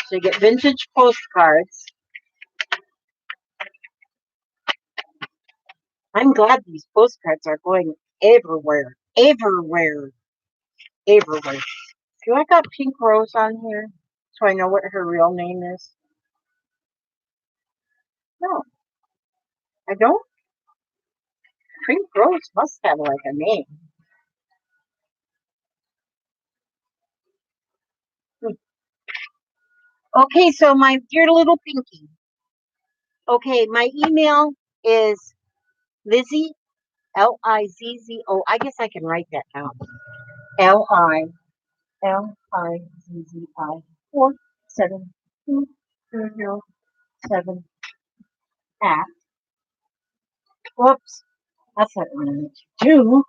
So you get vintage postcards. I'm glad these postcards are going everywhere, everywhere, everywhere. Do I got Pink Rose on here so I know what her real name is? No, I don't. Pink Rose must have like a name. Okay, so my dear little Pinky. Okay, my email is Lizzie, Lizzo. I guess I can write that down. Lizzi 47207 at. Whoops, that's not what I meant to do.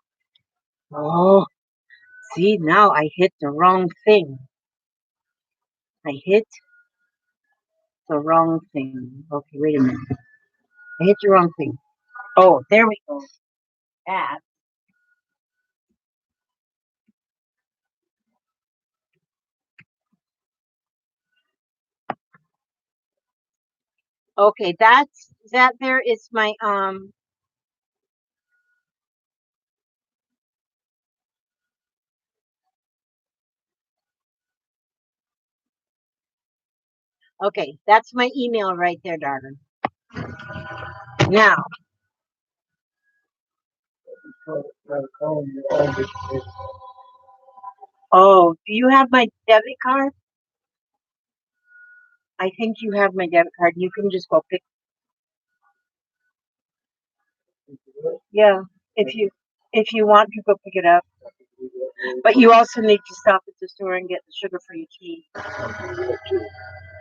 Oh, see, now I hit the wrong thing. I hit the wrong thing. Okay, wait a minute. I hit the wrong thing. Oh, there we go. At. Okay, that there is my okay, that's my email right there, darling. Now, oh, do you have my debit card? I think you have my debit card. You can just go pick. Yeah, if you want to go pick it up, but you also need to stop at the store and get the sugar-free tea.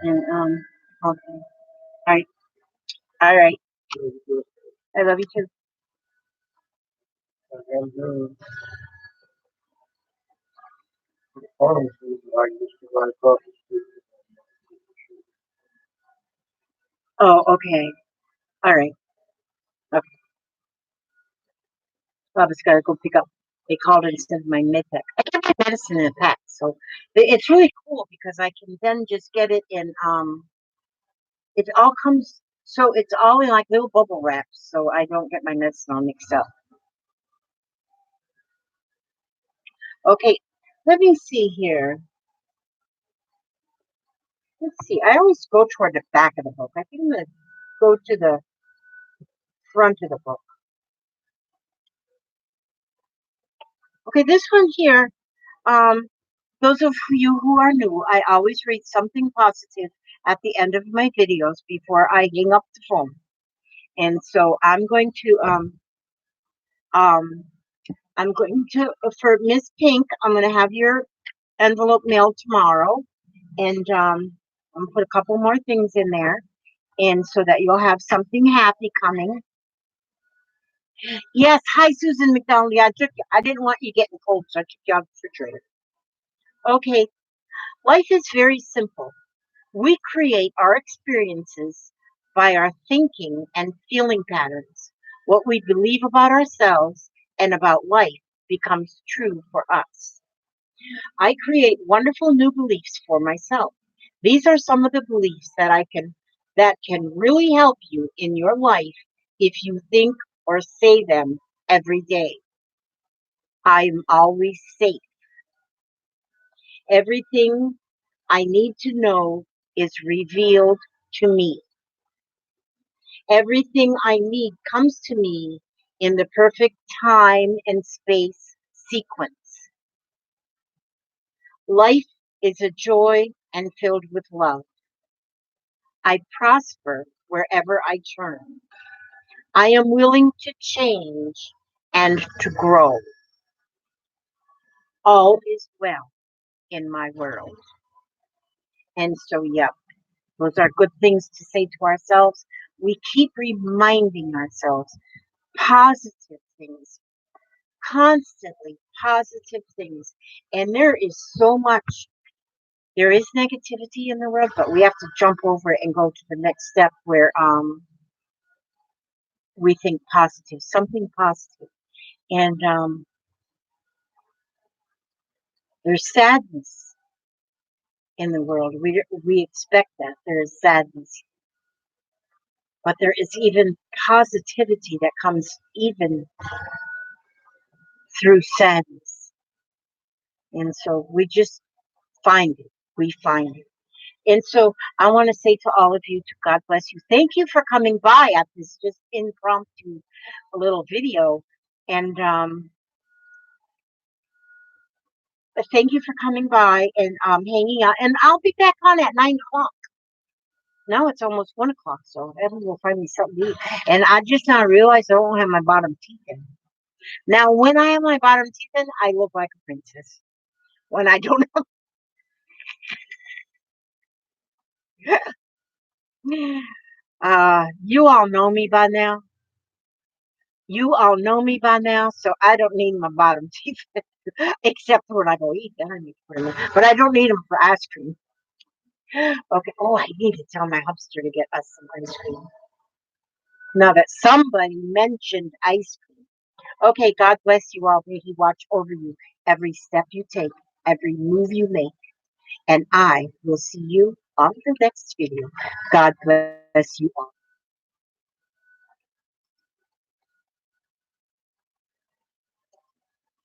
And okay, all right, all right. I love you too. Oh, okay, all right. Okay, Bob's got to go pick up. They called instead of my med-pack. I get my medicine in a pack, so it's really cool because I can then just get it in. It all comes, so it's all in like little bubble wraps, so I don't get my medicine all mixed up. Okay, let me see here. Let's see. I always go toward the back of the book. I think I'm going to go to the front of the book. Okay, this one here, those of you who are new, I always read something positive at the end of my videos before I hang up the phone. And so um, I'm going to, for Miss Pink, I'm going to have your envelope mailed tomorrow. And I'm going to put a couple more things in there. And so that you'll have something happy coming. Yes, hi Susan McDonald. Yeah, I didn't want you getting cold, so I took you out of the refrigerator. Okay, life is very simple. We create our experiences by our thinking and feeling patterns. What we believe about ourselves and about life becomes true for us. I create wonderful new beliefs for myself. These are some of the beliefs that can really help you in your life if you think or say them every day. I'm always safe. Everything I need to know is revealed to me. Everything I need comes to me in the perfect time and space sequence. Life is a joy and filled with love. I prosper wherever I turn. I am willing to change and to grow. All is well in my world. And so, yeah, those are good things to say to ourselves. We keep reminding ourselves positive things, constantly positive things. And there is so much, there is negativity in the world, but we have to jump over it and go to the next step where we think positive, something positive. And there's sadness in the world. We expect that there is sadness, but there is even positivity that comes even through sadness. And so we just find it. We find it. And so I want to say to all of you, to God bless you. Thank you for coming by at this just impromptu little video. And thank you for coming by and hanging out. And I'll be back on at 9 o'clock. Now it's almost 1 o'clock, so Evan will find me something to eat. And I just now realized I don't have my bottom teeth in. Now, when I have my bottom teeth in, I look like a princess. When I don't have, you all know me by now. You all know me by now, so I don't need my bottom teeth, except when I go eat. Then I need to put them in. But I don't need them for ice cream. Okay. Oh, I need to tell my hubster to get us some ice cream. Now that somebody mentioned ice cream. Okay, God bless you all. May He watch over you every step you take, every move you make. And I will see you on the next video. God bless you all.